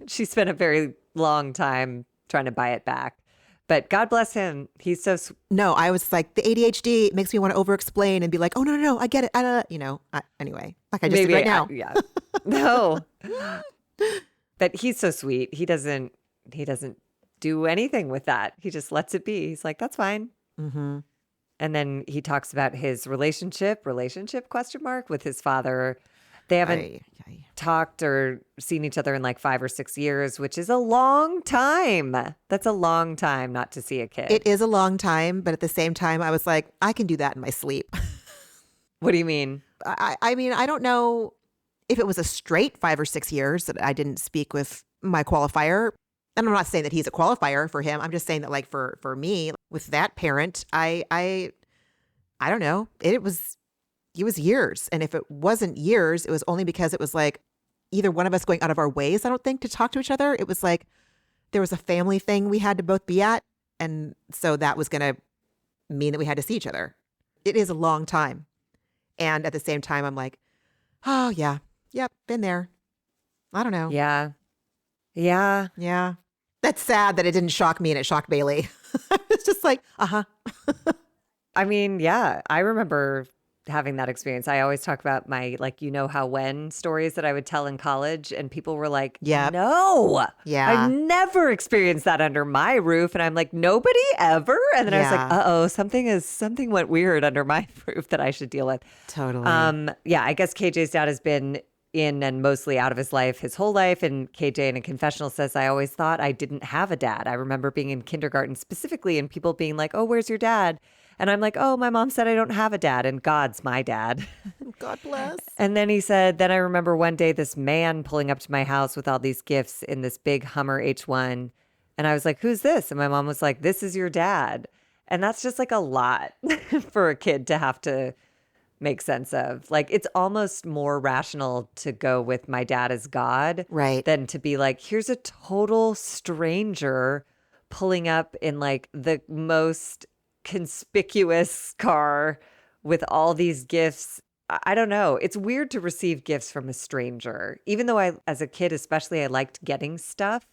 Speaker 1: she spent a very long time trying to buy it back. But God bless him. He's so...
Speaker 2: No, I was like, the ADHD makes me want to over-explain and be like, oh, no, I get it. Anyway, like I just did right now.
Speaker 1: Yeah. No. But he's so sweet. He doesn't do anything with that. He just lets it be. He's like, that's fine.
Speaker 2: Mm-hmm.
Speaker 1: And then he talks about his relationship question mark with his father. They haven't talked or seen each other in like 5 or 6 years, which is a long time. That's a long time not to see a kid.
Speaker 2: It is a long time, but at the same time, I was like, I can do that in my sleep.
Speaker 1: What do you mean?
Speaker 2: I mean, I don't know if it was a straight 5 or 6 years that I didn't speak with my qualifier. And I'm not saying that he's a qualifier for him. I'm just saying that like for me, with that parent, I don't know. It was years. And if it wasn't years, it was only because it was like either one of us going out of our ways, I don't think, to talk to each other. It was like there was a family thing we had to both be at. And so that was going to mean that we had to see each other. It is a long time. And at the same time, I'm like, oh, yeah. Yep. Been there. I don't know.
Speaker 1: Yeah. Yeah.
Speaker 2: Yeah. That's sad that it didn't shock me and it shocked Bailey. It's just like, uh-huh.
Speaker 1: I mean, yeah, I remember having that experience. I always talk about my, like, you know how when stories that I would tell in college, and people were like,
Speaker 2: Yep.
Speaker 1: No,
Speaker 2: Yeah.
Speaker 1: I've never experienced that under my roof. And I'm like, nobody ever. And then I was like, uh-oh, something went weird under my roof that I should deal with.
Speaker 2: Totally.
Speaker 1: Yeah, I guess KJ's dad has been in and mostly out of his life his whole life. And KJ in a confessional says, I always thought I didn't have a dad. I remember being in kindergarten specifically and people being like, oh, where's your dad? And I'm like, oh, my mom said I don't have a dad and God's my dad.
Speaker 2: God bless.
Speaker 1: And then he said, then I remember one day this man pulling up to my house with all these gifts in this big Hummer H1. And I was like, who's this? And my mom was like, this is your dad. And that's just like a lot for a kid to have to make sense of. Like, it's almost more rational to go with my dad as God,
Speaker 2: Right.
Speaker 1: than to be like, here's a total stranger pulling up in like the most conspicuous car with all these gifts. I don't know. It's weird to receive gifts from a stranger, even though as a kid, especially, I liked getting stuff.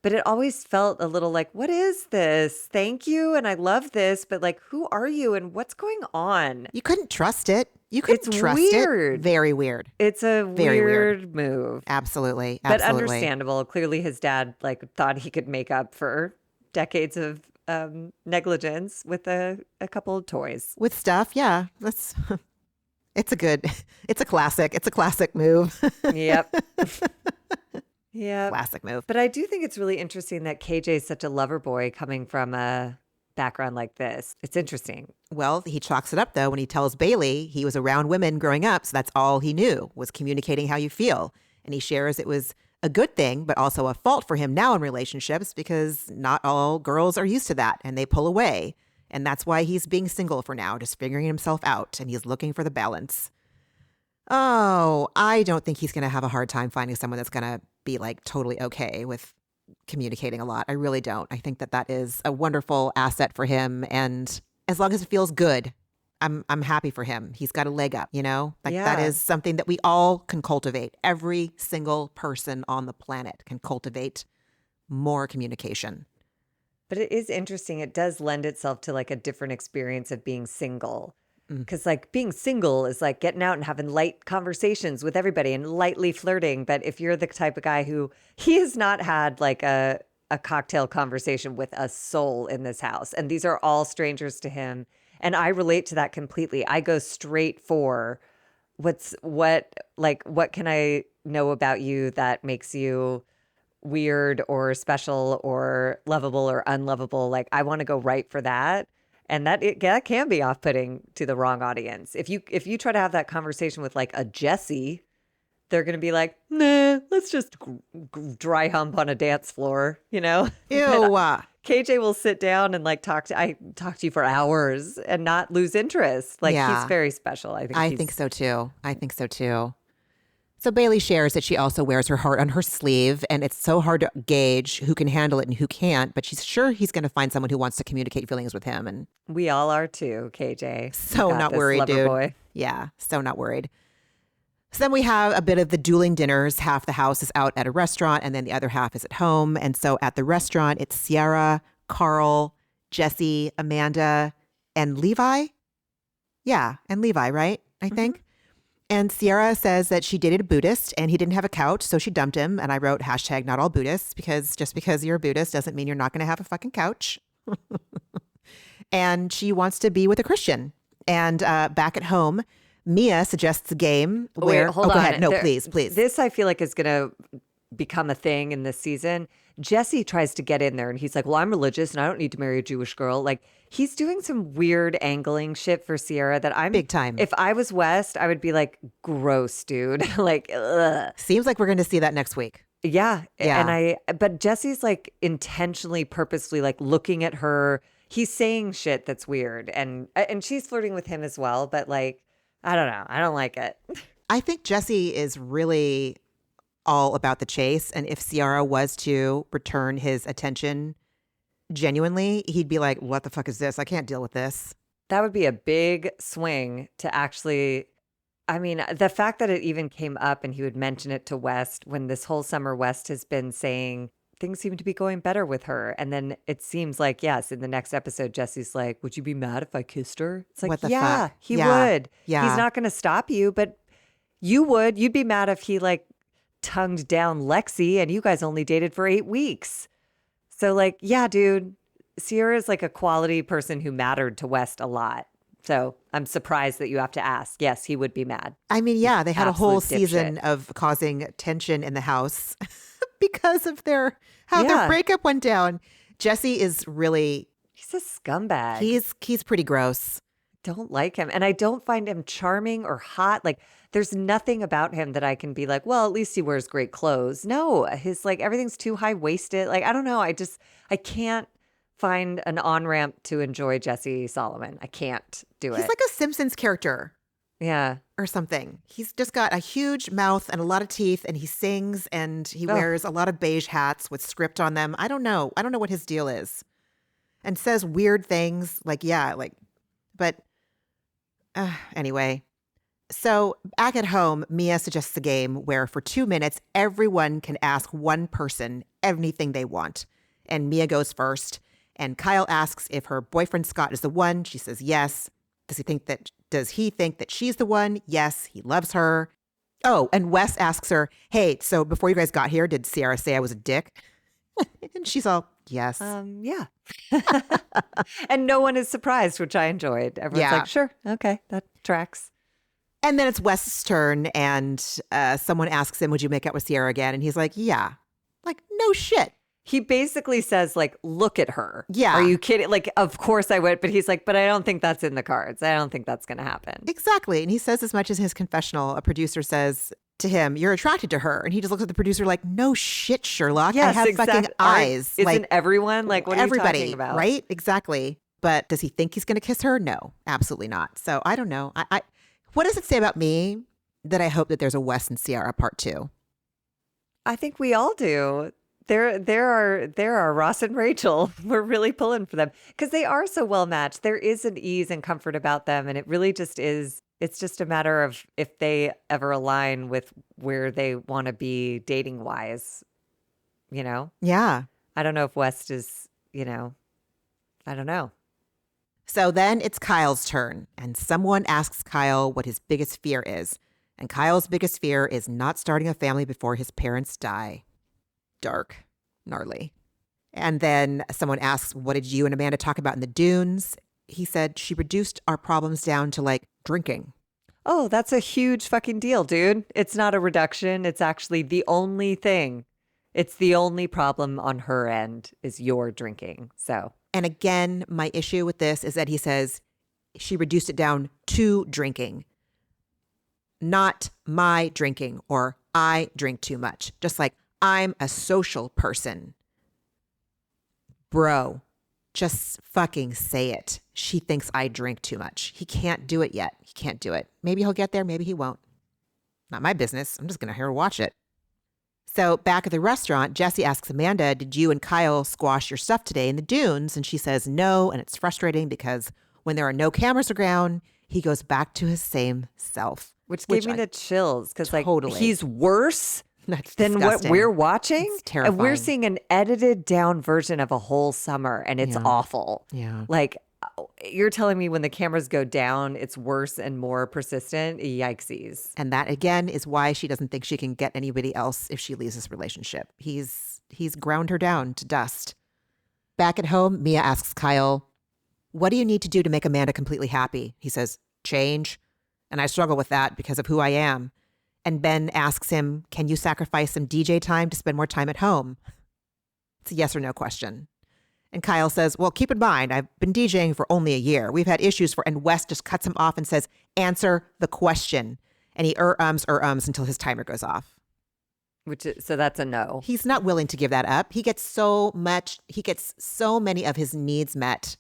Speaker 1: But it always felt a little like, what is this? Thank you. And I love this. But like, who are you and what's going on?
Speaker 2: You couldn't trust it. You couldn't
Speaker 1: It's
Speaker 2: trust
Speaker 1: weird.
Speaker 2: it. Very weird.
Speaker 1: It's a
Speaker 2: Very
Speaker 1: weird move.
Speaker 2: Absolutely.
Speaker 1: But
Speaker 2: Absolutely.
Speaker 1: understandable. Clearly his dad like thought he could make up for decades of negligence with a couple of toys.
Speaker 2: With stuff, yeah. It's a classic move.
Speaker 1: Yep. Yeah.
Speaker 2: Classic move.
Speaker 1: But I do think it's really interesting that KJ is such a lover boy coming from a background like this. It's interesting.
Speaker 2: Well, he chalks it up, though, when he tells Bailey he was around women growing up, so that's all he knew was communicating how you feel. And he shares it was a good thing, but also a fault for him now in relationships because not all girls are used to that and they pull away. And that's why he's being single for now, just figuring himself out, and he's looking for the balance. Oh, I don't think he's going to have a hard time finding someone that's going to be like totally okay with communicating a lot. I really don't. I think that is a wonderful asset for him. And as long as it feels good, I'm happy for him. He's got a leg up, you know? Like that
Speaker 1: Yeah.
Speaker 2: is something that we all can cultivate. Every single person on the planet can cultivate more communication.
Speaker 1: But it is interesting. It does lend itself to like a different experience of being single. Because like being single is like getting out and having light conversations with everybody and lightly flirting. But if you're the type of guy who he has not had like a cocktail conversation with a soul in this house, and these are all strangers to him, and I relate to that completely. I go straight for what can I know about you that makes you weird or special or lovable or unlovable. Like I want to go right for that. And that can be off-putting to the wrong audience. If you try to have that conversation with like a Jesse, they're going to be like, nah, let's just dry hump on a dance floor, you know?
Speaker 2: Ew.
Speaker 1: KJ will sit down and like talk to you for hours and not lose interest. Like
Speaker 2: Yeah.
Speaker 1: he's very special.
Speaker 2: I think so too. I think so too. So Bailey shares that she also wears her heart on her sleeve, and it's so hard to gauge who can handle it and who can't, but she's sure he's going to find someone who wants to communicate feelings with him. And
Speaker 1: we all are too, KJ.
Speaker 2: so
Speaker 1: Got
Speaker 2: not
Speaker 1: this,
Speaker 2: worried, dude.
Speaker 1: Loverboy.
Speaker 2: Yeah, so not worried. So then we have a bit of the dueling dinners. Half the house is out at a restaurant and then the other half is at home. And so at the restaurant, it's Ciara, Carl, Jesse, Amanda, and Levi. Yeah, and Levi, right? I think. And Ciara says that she dated a Buddhist and he didn't have a couch, so she dumped him. And I wrote hashtag not all Buddhists, because just because you're a Buddhist doesn't mean you're not going to have a fucking couch. And she wants to be with a Christian. And back at home, Mia suggests a game where...
Speaker 1: Wait, hold on.
Speaker 2: Go ahead. No, please.
Speaker 1: This I feel like is going to become a thing in this season. Jesse tries to get in there and he's like, well, I'm religious and I don't need to marry a Jewish girl. Like he's doing some weird angling shit for Ciara that I'm...
Speaker 2: Big time.
Speaker 1: If I was West, I would be like, gross, dude. Like, ugh.
Speaker 2: Seems like we're going to see that next week.
Speaker 1: Yeah.
Speaker 2: Yeah.
Speaker 1: But Jesse's like intentionally, purposefully like looking at her. He's saying shit that's weird. And she's flirting with him as well. But like, I don't know. I don't like it.
Speaker 2: I think Jesse is really all about the chase. And if Ciara was to return his attention genuinely, he'd be like, what the fuck is this? I can't deal with this.
Speaker 1: That would be a big swing to actually... I mean, the fact that it even came up and he would mention it to West when this whole summer West has been saying things seem to be going better with her. And then it seems like, yes, in the next episode, Jesse's like, would you be mad if I kissed her? It's like,
Speaker 2: What the
Speaker 1: yeah,
Speaker 2: fuck?
Speaker 1: he
Speaker 2: Yeah.
Speaker 1: would.
Speaker 2: Yeah.
Speaker 1: He's not going to stop you, but you would. You'd be mad if he like tongued down Lexi and you guys only dated for 8 weeks. So like, yeah, dude, Ciara is like a quality person who mattered to West a lot. So I'm surprised that you have to ask. Yes, he would be mad.
Speaker 2: I mean, yeah, they had a whole
Speaker 1: Absolute
Speaker 2: season
Speaker 1: dipshit.
Speaker 2: of causing tension in the house because of their
Speaker 1: Yeah.
Speaker 2: breakup went down. Jesse is really
Speaker 1: He's a scumbag.
Speaker 2: he's pretty gross.
Speaker 1: Don't like him. And I don't find him charming or hot. Like there's nothing about him that I can be like, well, at least he wears great clothes. No, his like everything's too high waisted. Like, I don't know. I can't find an on-ramp to enjoy Jesse Solomon. I can't do it.
Speaker 2: He's like a Simpsons character
Speaker 1: Yeah.
Speaker 2: or something. He's just got a huge mouth and a lot of teeth, and he sings and he wears a lot of beige hats with script on them. I don't know. I don't know what his deal is. And says weird things like, yeah, like, but anyway. So back at home, Mia suggests a game where for 2 minutes, everyone can ask one person anything they want. And Mia goes first. And Kyle asks if her boyfriend Scott is the one. She says yes. Does he think that she's the one? Yes, he loves her. Oh, and Wes asks her, hey, so before you guys got here, did Ciara say I was a dick? And she's all, yes.
Speaker 1: Yeah. And no one is surprised, which I enjoyed. Everyone's
Speaker 2: Yeah.
Speaker 1: like, sure, okay, that tracks.
Speaker 2: And then it's Wes's turn, and someone asks him, would you make out with Ciara again? And he's like, yeah. Like, no shit.
Speaker 1: He basically says, like, look at her.
Speaker 2: Yeah.
Speaker 1: Are you kidding? Like, of course I would. But he's like, but I don't think that's in the cards. I don't think that's going to happen.
Speaker 2: Exactly. And he says as much as his confessional. A producer says to him, you're attracted to her. And he just looks at the producer like, no shit, Sherlock. I have fucking eyes.
Speaker 1: Isn't
Speaker 2: like,
Speaker 1: everyone? Like, what
Speaker 2: everybody,
Speaker 1: are you talking about?
Speaker 2: right? Exactly. But does he think he's going to kiss her? No, absolutely not. So I don't know. I what does it say about me that I hope that there's a Wes and Ciara part 2?
Speaker 1: I think we all do. There are Ross and Rachel. We're really pulling for them because they are so well matched. There is an ease and comfort about them. And it really just is. It's just a matter of if they ever align with where they want to be dating wise, you know?
Speaker 2: Yeah.
Speaker 1: I don't know if West is, I don't know.
Speaker 2: So then it's Kyle's turn, and someone asks Kyle what his biggest fear is. And Kyle's biggest fear is not starting a family before his parents die. Dark, gnarly. And then someone asks, what did you and Amanda talk about in the dunes? He said, she reduced our problems down to like drinking.
Speaker 1: Oh, that's a huge fucking deal, dude. It's not a reduction. It's actually the only thing It's the only problem on her end is your drinking. So,
Speaker 2: And again, my issue with this is that he says she reduced it down to drinking, not my drinking or I drink too much. Just like I'm a social person. Bro, just fucking say it. She thinks I drink too much. He can't do it yet. He can't do it. Maybe he'll get there. Maybe he won't. Not my business. I'm just going to hear her watch it. So back at the restaurant, Jesse asks Amanda, did you and Kyle squash your stuff today in the dunes? And she says no. And it's frustrating because when there are no cameras around, he goes back to his same self.
Speaker 1: which gave me the chills because
Speaker 2: Totally.
Speaker 1: like he's worse
Speaker 2: That's
Speaker 1: than
Speaker 2: disgusting.
Speaker 1: what we're watching.
Speaker 2: It's terrifying.
Speaker 1: And we're seeing an edited down version of a whole summer and it's
Speaker 2: Yeah.
Speaker 1: awful.
Speaker 2: Yeah.
Speaker 1: Like you're telling me when the cameras go down, it's worse and more persistent. Yikesies.
Speaker 2: And that again is why she doesn't think she can get anybody else if she leaves this relationship. He's ground her down to dust. Back at home, Mia asks Kyle, what do you need to do to make Amanda completely happy? He says, change. And I struggle with that because of who I am. And Ben asks him, can you sacrifice some DJ time to spend more time at home? It's a yes or no question. And Kyle says, well, keep in mind, I've been DJing for only a year. We've had issues and West just cuts him off and says, answer the question. And he ums until his timer goes off.
Speaker 1: So that's a no.
Speaker 2: He's not willing to give that up. He gets so many of his needs met.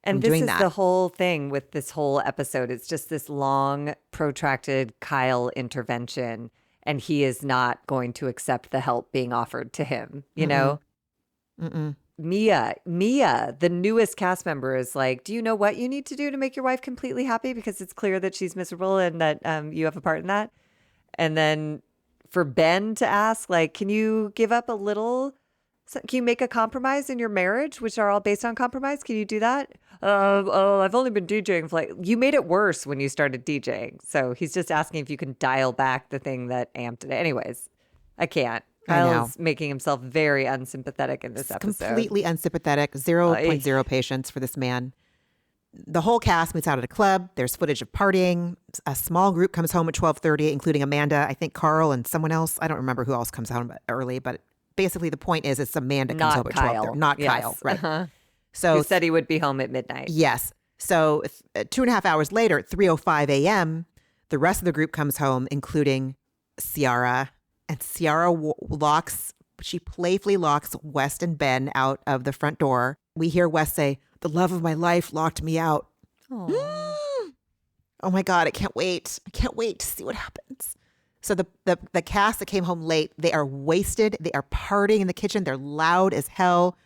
Speaker 1: And
Speaker 2: from
Speaker 1: this
Speaker 2: doing
Speaker 1: is
Speaker 2: that.
Speaker 1: the whole thing with this whole episode. It's just this long, protracted Kyle intervention, and he is not going to accept the help being offered to him. You know?
Speaker 2: Mm-mm.
Speaker 1: Mia, the newest cast member, is like, do you know what you need to do to make your wife completely happy? Because it's clear that she's miserable and that you have a part in that. And then for Ben to ask, like, can you give up a little? Can you make a compromise in your marriage, which are all based on compromise? Can you do that? I've only been DJing for like, you made it worse when you started DJing. So he's just asking if you can dial back the thing that amped it. Anyways, I can't.
Speaker 2: I know.
Speaker 1: Kyle's making himself very unsympathetic in this episode.
Speaker 2: Completely unsympathetic. 0.0 patience for this man. The whole cast meets out at a club. There's footage of partying. A small group comes home at 12:30, including Amanda, I think Carl, and someone else. I don't remember who else comes home early, but basically the point is it's Amanda comes
Speaker 1: Not
Speaker 2: home at
Speaker 1: Kyle.
Speaker 2: 12:30. Not
Speaker 1: Yes.
Speaker 2: Kyle, right.
Speaker 1: Uh-huh.
Speaker 2: So
Speaker 1: Who said he would be home at midnight.
Speaker 2: yes. So 2.5 hours later, at 3:05 a.m., the rest of the group comes home, including Ciara. And Ciara she playfully locks West and Ben out of the front door. We hear West say, the love of my life locked me out. Oh my God, I can't wait. I can't wait to see what happens. So the cast that came home late, they are wasted. They are partying in the kitchen. They're loud as hell.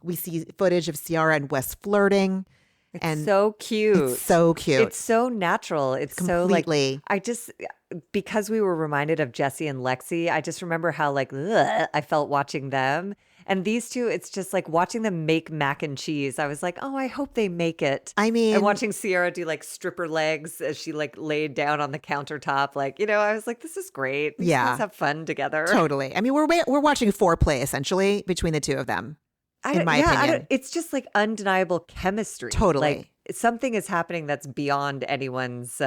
Speaker 2: We see footage of Ciara and West flirting.
Speaker 1: It's so cute.
Speaker 2: It's so cute.
Speaker 1: It's so natural. It's
Speaker 2: Completely.
Speaker 1: so like, because we were reminded of Jesse and Lexi, I just remember how like, ugh, I felt watching them. And these two, it's just like watching them make mac and cheese. I was like, oh, I hope they make it.
Speaker 2: I mean,
Speaker 1: and watching Ciara do like stripper legs as she like laid down on the countertop. Like, I was like, this is great. These guys have fun together.
Speaker 2: Totally. I mean, we're watching foreplay essentially between the two of them. In my opinion.
Speaker 1: It's just like undeniable chemistry.
Speaker 2: Totally.
Speaker 1: Like something is happening that's beyond anyone's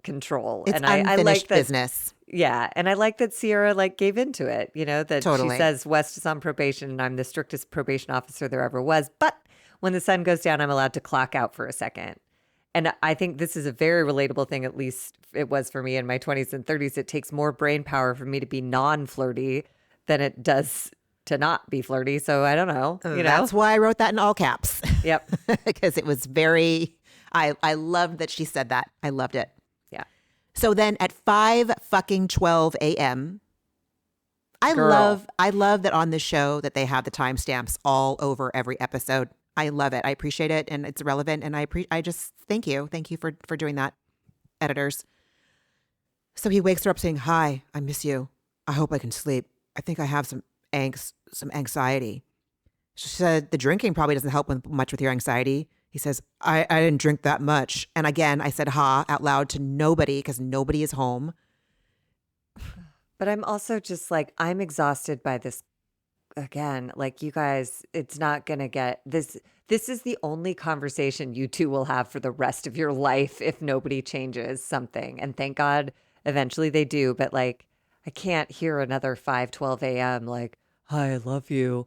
Speaker 1: control.
Speaker 2: It's
Speaker 1: and
Speaker 2: unfinished
Speaker 1: I like that,
Speaker 2: business.
Speaker 1: Yeah. And I like that Ciara like gave into it, that
Speaker 2: Totally.
Speaker 1: she says West is on probation and I'm the strictest probation officer there ever was. But when the sun goes down, I'm allowed to clock out for a second. And I think this is a very relatable thing, at least it was for me in my 20s and 30s. It takes more brain power for me to be non-flirty than it does to not be flirty. So I don't know.
Speaker 2: That's why I wrote that in all caps.
Speaker 1: Yep.
Speaker 2: Because it was very, I loved that she said that. I loved it.
Speaker 1: Yeah.
Speaker 2: So then at 5:12 a.m., I love that on this show that they have the timestamps all over every episode. I love it. I appreciate it. And it's relevant. And I just thank you. Thank you for doing that, editors. So he wakes her up saying, hi, I miss you. I hope I can sleep. I think I have some anxiety. She said, the drinking probably doesn't help much with your anxiety. He says, I didn't drink that much. And again, I said ha out loud to nobody because nobody is home.
Speaker 1: But I'm also just like, I'm exhausted by this again. Like, you guys, it's not going to get this. This is the only conversation you two will have for the rest of your life if nobody changes something. And thank God eventually they do. But like, I can't hear another 5:12 a.m. like, hi, I love you.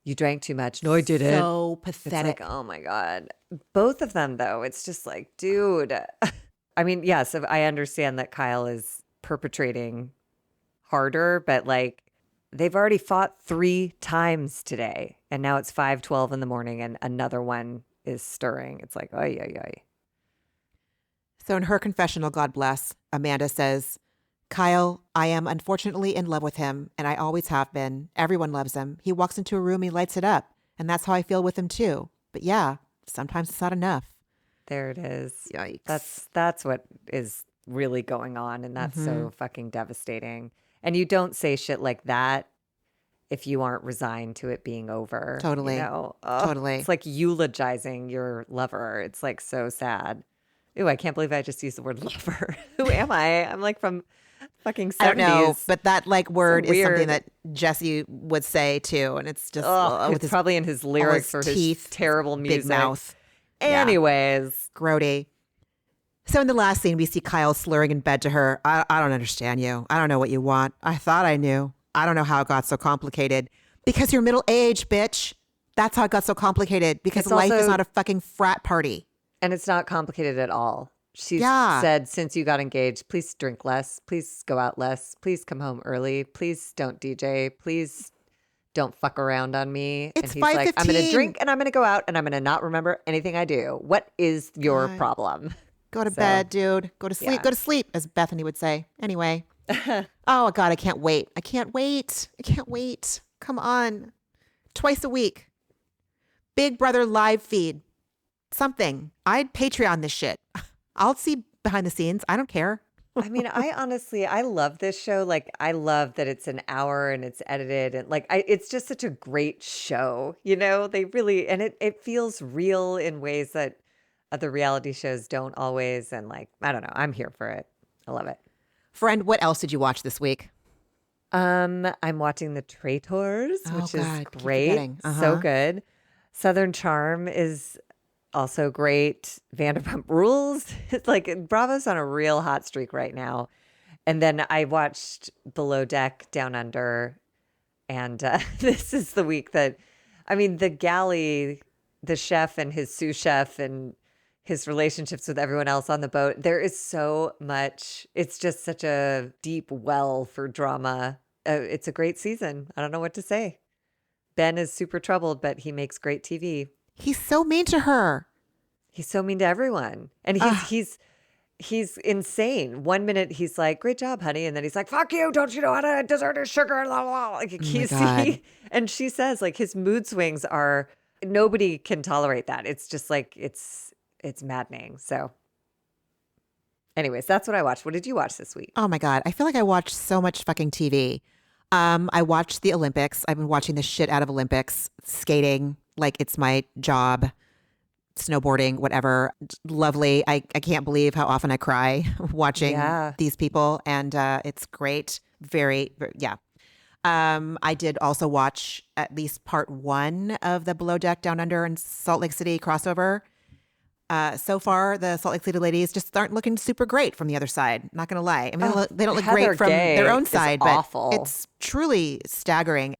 Speaker 1: You drank too much. No, I didn't.
Speaker 2: So
Speaker 1: It's
Speaker 2: pathetic.
Speaker 1: like, oh my God. Both of them, though, it's just like, dude. I mean, yes, I understand that Kyle is perpetrating harder, but like they've already fought 3 times today. And now it's 5:12 in the morning and another one is stirring. It's like, ay, ay, ay.
Speaker 2: So in her confessional, God bless, Amanda says, Kyle, I am unfortunately in love with him, and I always have been. Everyone loves him. He walks into a room, he lights it up, and that's how I feel with him too. But yeah, sometimes it's not enough.
Speaker 1: There it is.
Speaker 2: Yikes.
Speaker 1: That's what is really going on, and that's
Speaker 2: Mm-hmm.
Speaker 1: so fucking devastating. And you don't say shit like that if you aren't resigned to it being over.
Speaker 2: Totally.
Speaker 1: You know? Ugh,
Speaker 2: Totally.
Speaker 1: it's like eulogizing your lover. It's like so sad. Ooh, I can't believe I just used the word lover. Who am I? I'm like from fucking 70s.
Speaker 2: I don't know, but that like word is something
Speaker 1: weird.
Speaker 2: that Jesse would say too, and it's just
Speaker 1: Ugh,
Speaker 2: with
Speaker 1: it's
Speaker 2: his
Speaker 1: probably in his lyrics or his
Speaker 2: teeth,
Speaker 1: terrible music.
Speaker 2: big mouth. Yeah.
Speaker 1: Anyways,
Speaker 2: Grody. So in the last scene, we see Kyle slurring in bed to her. I don't understand you. I don't know what you want. I thought I knew. I don't know how it got so complicated. Because you're middle aged, bitch. That's how it got so complicated. Because
Speaker 1: It's
Speaker 2: life is
Speaker 1: also-
Speaker 2: not a fucking frat party.
Speaker 1: and it's not complicated at all. She's
Speaker 2: Yeah.
Speaker 1: said since you got engaged, please drink less, please go out less, please come home early, please don't DJ, please don't fuck around on me.
Speaker 2: It's
Speaker 1: and he's like, I'm going to
Speaker 2: 5:15.
Speaker 1: drink and I'm going to go out and I'm going to not remember anything I do. What is your
Speaker 2: God.
Speaker 1: problem?
Speaker 2: Go to
Speaker 1: So,
Speaker 2: bed, dude. Go to sleep.
Speaker 1: yeah.
Speaker 2: Go to sleep, as Bethany would say. Anyway. Oh, God, I can't wait. I can't wait. I can't wait. Come on. Twice a week. Big Brother live feed. Something. I'd Patreon this shit. I'll see behind the scenes. I don't care.
Speaker 1: I mean, I honestly, I love this show. Like, I love that it's an hour and it's edited and like, it's just such a great show. You know, they really, and it feels real in ways that other reality shows don't always. And like, I don't know, I'm here for it. I love it.
Speaker 2: Friend, what else did you watch this week?
Speaker 1: I'm watching The Traitors,
Speaker 2: Oh,
Speaker 1: which
Speaker 2: God,
Speaker 1: is
Speaker 2: keep
Speaker 1: great.
Speaker 2: forgetting.
Speaker 1: So good. Southern Charm is also great. Vanderpump Rules. It's like Bravo's on a real hot streak right now. And then I watched Below Deck Down Under. And this is the week that, I mean, the galley, the chef and his sous chef and his relationships with everyone else on the boat. There is so much. It's just such a deep well for drama. It's a great season. I don't know what to say. Ben is super troubled, but he makes great TV.
Speaker 2: He's so mean to her.
Speaker 1: He's so mean to everyone. And he's insane. 1 minute he's like, great job, honey. And then he's like, fuck you. Don't you know how to dessert is sugar? Blah, blah. Like,
Speaker 2: God.
Speaker 1: and she says like his mood swings are, nobody can tolerate that. It's just like, it's maddening. So anyways, that's what I watched. What did you watch this week?
Speaker 2: Oh my God. I feel like I watched so much fucking TV. I watched the Olympics. I've been watching the shit out of Olympics, skating like it's my job, snowboarding, whatever. Lovely. I can't believe how often I cry watching
Speaker 1: Yeah.
Speaker 2: these people. And it's great. Very, yeah. I did also watch at least part 1 of the Below Deck Down Under and Salt Lake City crossover. So far, the Salt Lake City ladies just aren't looking super great from the other side. Not going to lie. I mean, they don't look
Speaker 1: Heather
Speaker 2: great from
Speaker 1: Gay
Speaker 2: their own
Speaker 1: is
Speaker 2: side,
Speaker 1: awful.
Speaker 2: but it's truly staggering.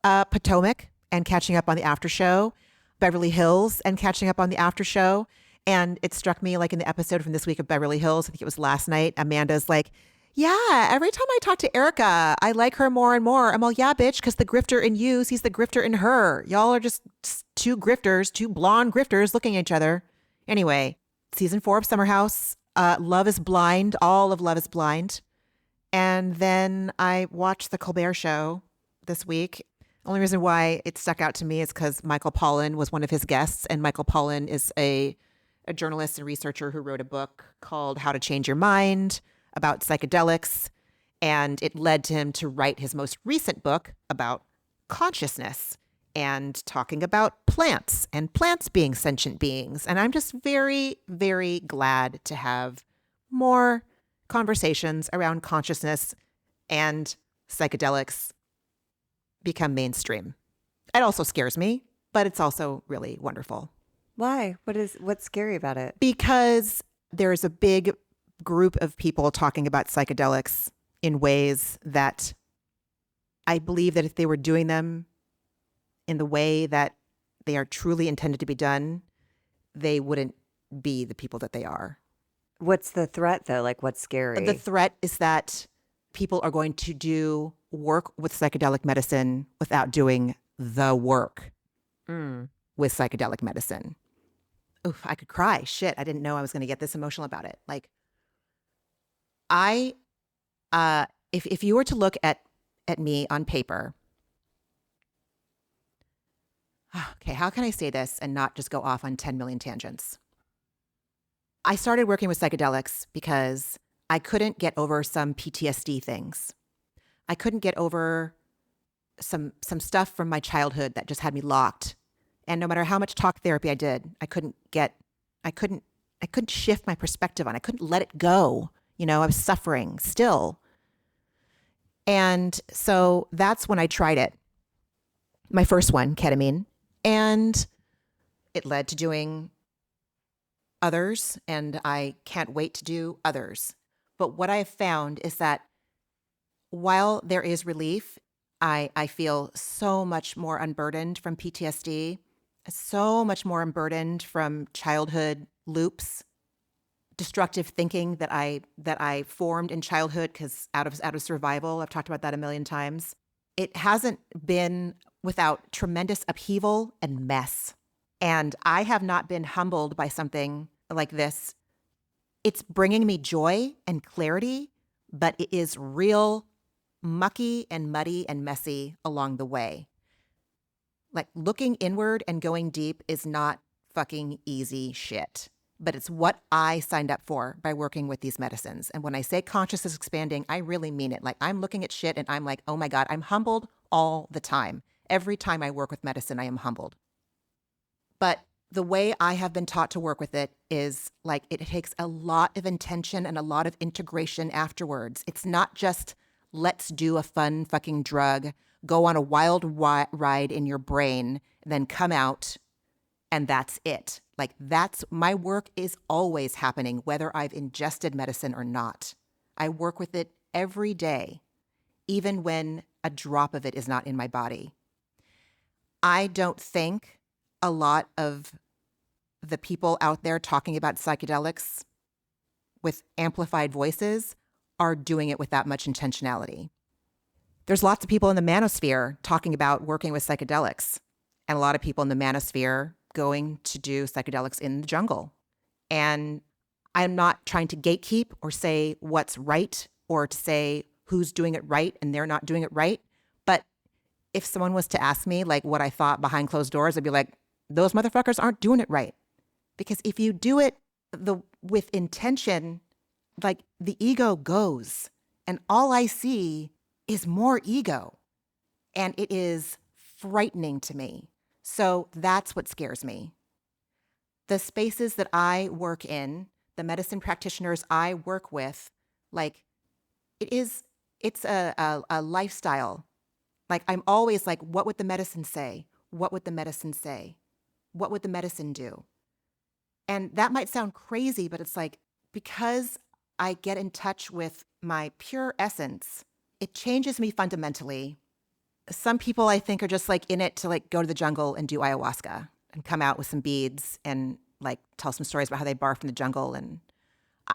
Speaker 2: Potomac and catching up on the after show, Beverly Hills and catching up on the after show. And it struck me like in the episode from this week of Beverly Hills, I think it was last night, Amanda's like, yeah, every time I talk to Erica, I like her more and more. I'm all, yeah, bitch, because the grifter in you sees the grifter in her. Y'all are just 2 grifters, 2 blonde grifters looking at each other. Anyway, season 4 of Summer House, Love is Blind, all of Love is Blind. And then I watched The Colbert Show this week. Only reason why it stuck out to me is because Michael Pollan was one of his guests. And Michael Pollan is a journalist and researcher who wrote a book called How to Change Your Mind about psychedelics. And it led to him to write his most recent book about consciousness and talking about plants and plants being sentient beings. And I'm just very, very glad to have more conversations around consciousness and psychedelics become mainstream. It also scares me, but it's also really wonderful.
Speaker 1: Why? What's scary about it?
Speaker 2: Because there's a big group of people talking about psychedelics in ways that I believe that if they were doing them in the way that they are truly intended to be done, they wouldn't be the people that they are.
Speaker 1: What's the threat though? Like what's
Speaker 2: The
Speaker 1: scary?
Speaker 2: threat is that people are going to do work with psychedelic medicine without doing the work
Speaker 1: Mm.
Speaker 2: with psychedelic medicine. Oof, I could cry. Shit, I didn't know I was going to get this emotional about it. Like, I, if you were to look at me on paper, okay, how can I say this and not just go off on 10 million tangents? I started working with psychedelics because I couldn't get over some PTSD things. I couldn't get over some stuff from my childhood that just had me locked. And no matter how much talk therapy I did, I couldn't shift my perspective on it. I couldn't let it go. You know, I was suffering still. And so that's when I tried it. My first one, ketamine. And it led to doing others, and I can't wait to do others. But what I have found is that while there is relief, I feel so much more unburdened from PTSD, so much more unburdened from childhood loops, destructive thinking that I formed in childhood because out of survival. I've talked about that a million times. It hasn't been without tremendous upheaval and mess. And I have not been humbled by something like this. It's bringing me joy and clarity, but it is real mucky and muddy and messy along the way. Like looking inward and going deep is not fucking easy shit, but it's what I signed up for by working with these medicines. And when I say consciousness expanding, I really mean it. Like I'm looking at shit and I'm like, oh my God, I'm humbled all the time. Every time I work with medicine, I am humbled. But the way I have been taught to work with it is like it takes a lot of intention and a lot of integration afterwards. It's not just let's do a fun fucking drug, go on a wild ride in your brain, then come out and that's it. Like that's my work is always happening, whether I've ingested medicine or not. I work with it every day, even when a drop of it is not in my body. I don't think a lot of the people out there talking about psychedelics with amplified voices are doing it with that much intentionality. There's lots of people in the manosphere talking about working with psychedelics, and a lot of people in the manosphere going to do psychedelics in the jungle. And I'm not trying to gatekeep or say what's right or to say who's doing it right and they're not doing it right. But if someone was to ask me like what I thought behind closed doors, I'd be like, those motherfuckers aren't doing it right. Because if you do it with intention, like the ego goes, and all I see is more ego, and it is frightening to me. So that's what scares me. The spaces that I work in, the medicine practitioners I work with, like it's a lifestyle. Like I'm always like, what would the medicine say? What would the medicine say? What would the medicine do? And that might sound crazy, but it's like, because I get in touch with my pure essence, it changes me fundamentally. Some people I think are just like in it to like go to the jungle and do ayahuasca and come out with some beads and like tell some stories about how they barfed in the jungle. And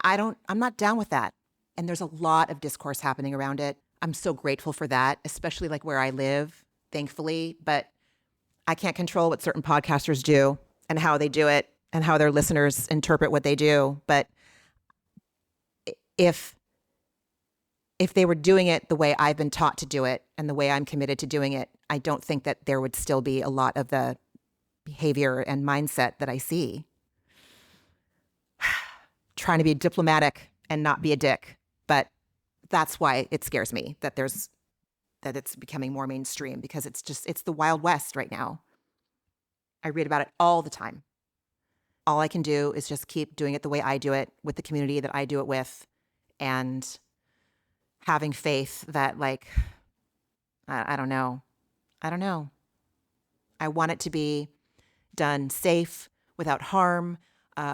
Speaker 2: I'm not down with that. And there's a lot of discourse happening around it. I'm so grateful for that, especially like where I live, thankfully, but I can't control what certain podcasters do and how they do it and how their listeners interpret what they do. But if they were doing it the way I've been taught to do it and the way I'm committed to doing it, I don't think that there would still be a lot of the behavior and mindset that I see. Trying to be diplomatic and not be a dick. But that's why it scares me that it's becoming more mainstream, because it's the Wild West right now. I read about it all the time. All I can do is just keep doing it the way I do it with the community that I do it with, and having faith that like, I don't know. I want it to be done safe, without harm,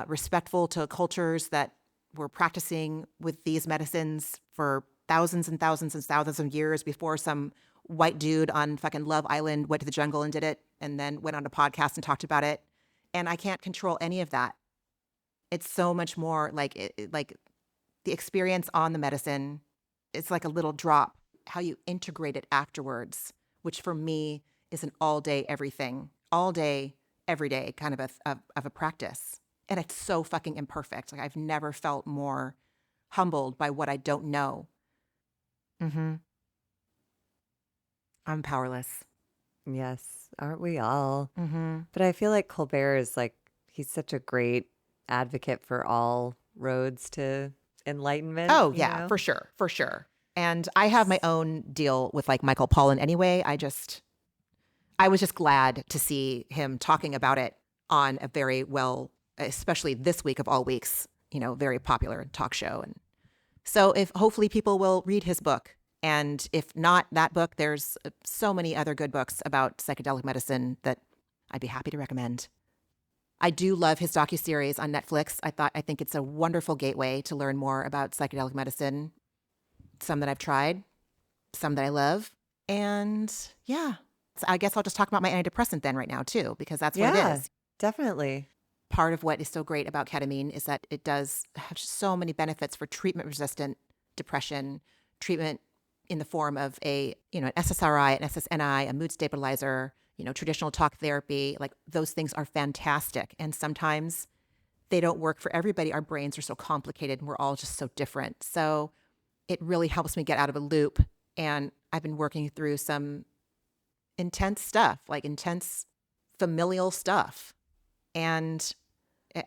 Speaker 2: respectful to cultures that were practicing with these medicines for thousands and thousands and thousands of years before some white dude on fucking Love Island went to the jungle and did it and then went on a podcast and talked about it. And I can't control any of that. It's so much more like like the experience on the medicine. It's like a little drop, how you integrate it afterwards, which for me is an all day everything, all day, every day kind of a practice. And it's so fucking imperfect. Like I've never felt more humbled by what I don't know. Mm-hmm. I'm powerless.
Speaker 1: Yes, aren't we all?
Speaker 2: Mm-hmm.
Speaker 1: But I feel like Colbert is like, he's such a great advocate for all roads to enlightenment,
Speaker 2: Oh,
Speaker 1: you
Speaker 2: yeah,
Speaker 1: know?
Speaker 2: for sure. For sure. And I have my own deal with like Michael Pollan anyway. I was just glad to see him talking about it on a very well, especially this week of all weeks, you know, very popular talk show. And so if hopefully people will read his book. And if not that book, there's so many other good books about psychedelic medicine that I'd be happy to recommend. I do love his docuseries on Netflix. I think it's a wonderful gateway to learn more about psychedelic medicine. Some that I've tried, some that I love. And yeah, so I guess I'll just talk about my antidepressant then right now too, because that's what it
Speaker 1: Yeah,
Speaker 2: is.
Speaker 1: definitely.
Speaker 2: Part of what is so great about ketamine is that it does have so many benefits for treatment-resistant depression, treatment in the form of an SSRI, an SSNI, a mood stabilizer, traditional talk therapy. Like those things are fantastic. And sometimes they don't work for everybody. Our brains are so complicated and we're all just so different. So it really helps me get out of a loop. And I've been working through some intense stuff, like intense familial stuff. And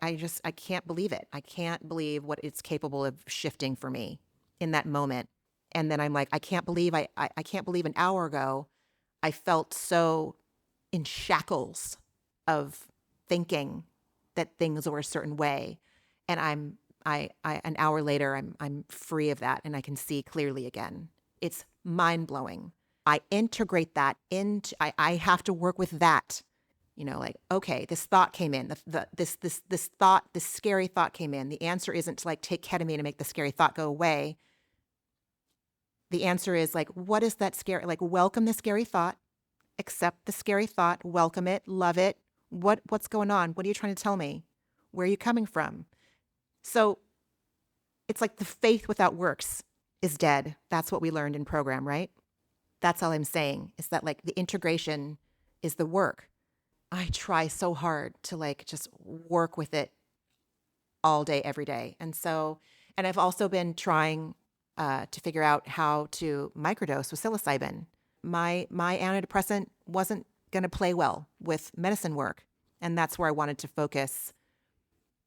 Speaker 2: I can't believe it. I can't believe what it's capable of shifting for me in that moment. And then I'm like, I can't believe I can't believe an hour ago I felt so in shackles of thinking that things were a certain way. And I an hour later I'm free of that and I can see clearly again. It's mind-blowing. I integrate that into I have to work with that. Like, okay, this thought came in. This scary thought came in. The answer isn't to like take ketamine and make the scary thought go away. The answer is like, what is that scary? Like, welcome the scary thought, accept the scary thought, welcome it, love it. What's going on? What are you trying to tell me? Where are you coming from? So it's like the faith without works is dead. That's what we learned in program, right? That's all I'm saying is that like the integration is the work. I try so hard to like just work with it all day, every day. And I've also been trying to figure out how to microdose with psilocybin. My antidepressant wasn't going to play well with medicine work. And that's where I wanted to focus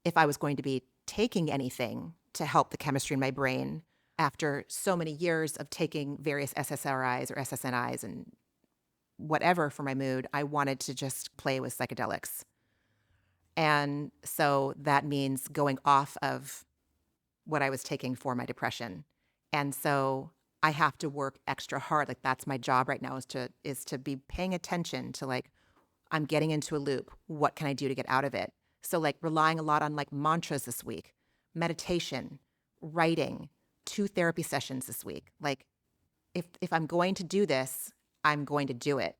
Speaker 2: if I was going to be taking anything to help the chemistry in my brain after so many years of taking various SSRIs or SSNIs and whatever for my mood. I wanted to just play with psychedelics. And so that means going off of what I was taking for my depression. And so I have to work extra hard. Like that's my job right now is to be paying attention to like, I'm getting into a loop. What can I do to get out of it? So like relying a lot on like mantras this week, meditation, writing, 2 therapy sessions this week. Like if I'm going to do this, I'm going to do it.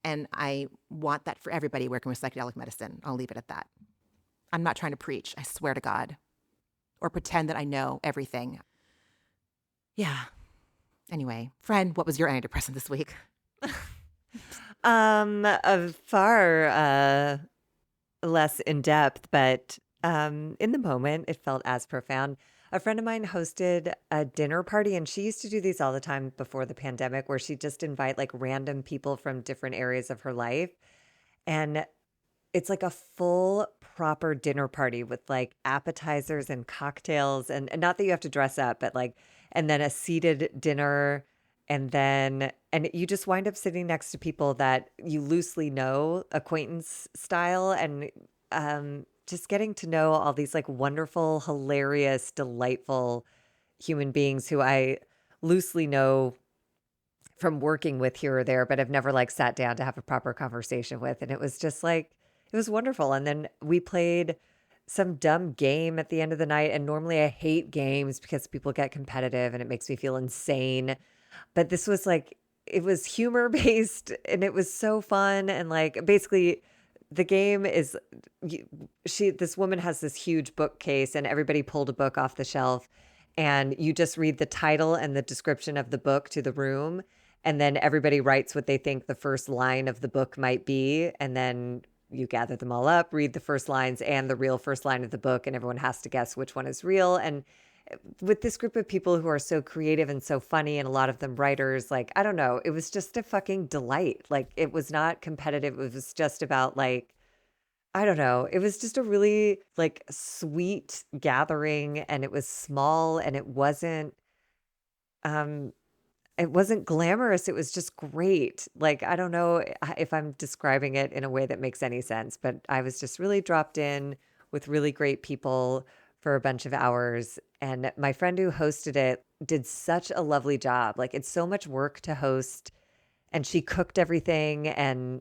Speaker 2: And I want that for everybody working with psychedelic medicine. I'll leave it at that. I'm not trying to preach, I swear to God, or pretend that I know everything. Yeah. Anyway, friend, what was your antidepressant this week?
Speaker 1: A far less in depth, but in the moment, it felt as profound. A friend of mine hosted a dinner party, and she used to do these all the time before the pandemic, where she'd just invite like random people from different areas of her life. And it's like a full proper dinner party with like appetizers and cocktails, and not that you have to dress up, but like, and then a seated dinner. And you just wind up sitting next to people that you loosely know, acquaintance style, and just getting to know all these like wonderful, hilarious, delightful human beings who I loosely know from working with here or there, but have never like sat down to have a proper conversation with. And it was just like, it was wonderful. And then we played some dumb game at the end of the night. And normally I hate games because people get competitive and it makes me feel insane. But this was like, it was humor based and it was so fun. And like, basically, the game is this woman has this huge bookcase and everybody pulled a book off the shelf and you just read the title and the description of the book to the room. And then everybody writes what they think the first line of the book might be. And then you gather them all up, read the first lines and the real first line of the book, and everyone has to guess which one is real. And with this group of people who are so creative and so funny, and a lot of them writers, like, I don't know, it was just a fucking delight. Like, it was not competitive. It was just about like, I don't know. It was just a really like sweet gathering, and it was small and um it wasn't glamorous. It was just great. Like, I don't know if I'm describing it in a way that makes any sense, but I was just really dropped in with really great people for a bunch of hours. And my friend who hosted it did such a lovely job. Like, it's so much work to host, and she cooked everything, and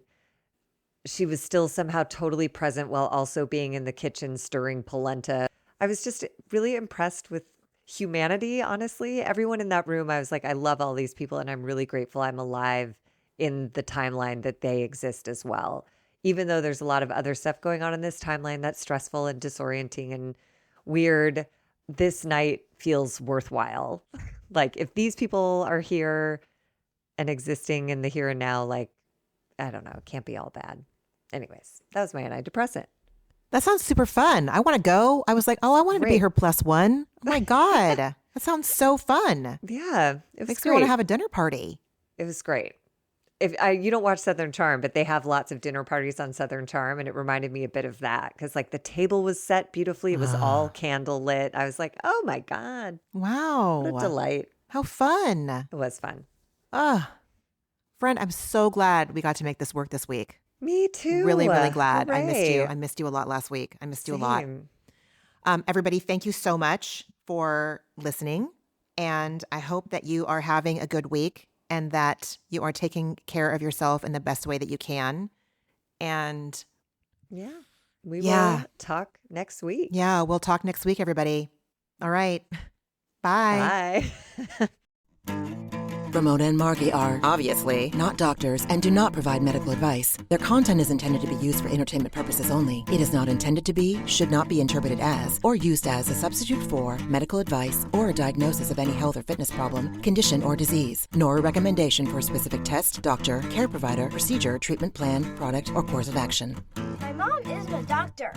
Speaker 1: she was still somehow totally present while also being in the kitchen stirring polenta. I was just really impressed with humanity, honestly. Everyone in that room, I was like, I love all these people and I'm really grateful I'm alive in the timeline that they exist as well. Even though there's a lot of other stuff going on in this timeline that's stressful and disorienting and weird, this night feels worthwhile. Like, if these people are here and existing in the here and now, like, I don't know, it can't be all bad. Anyways, that was my antidepressant.
Speaker 2: That sounds super fun. I want to go. I was like, oh, I wanted to be
Speaker 1: Great.
Speaker 2: her +1. Oh my God. That sounds so fun.
Speaker 1: Yeah, it was
Speaker 2: Makes me
Speaker 1: great.
Speaker 2: want to have a dinner party.
Speaker 1: It was great. You don't watch Southern Charm, but they have lots of dinner parties on Southern Charm, and it reminded me a bit of that because like the table was set beautifully. It was all candle lit. I was like, oh my God,
Speaker 2: Wow.
Speaker 1: what a delight.
Speaker 2: How fun.
Speaker 1: It was fun.
Speaker 2: Friend, I'm so glad we got to make this work this week.
Speaker 1: Me too.
Speaker 2: Really, really glad. I missed you.
Speaker 1: Hooray.
Speaker 2: I missed you a lot last week. I missed you a lot.
Speaker 1: Same.
Speaker 2: Everybody, thank you so much for listening. And I hope that you are having a good week and that you are taking care of yourself in the best way that you can. And
Speaker 1: Yeah, we will talk next week.
Speaker 2: yeah, we'll talk next week, everybody. All right. Bye.
Speaker 1: Bye.
Speaker 3: Ramona and Margie are obviously not doctors and do not provide medical advice. Their content is intended to be used for entertainment purposes only. It is not intended to be, should not be interpreted as, or used as a substitute for medical advice or a diagnosis of any health or fitness problem, condition, or disease, nor a recommendation for a specific test, doctor, care provider, procedure, treatment plan, product, or course of action.
Speaker 4: My mom is a doctor.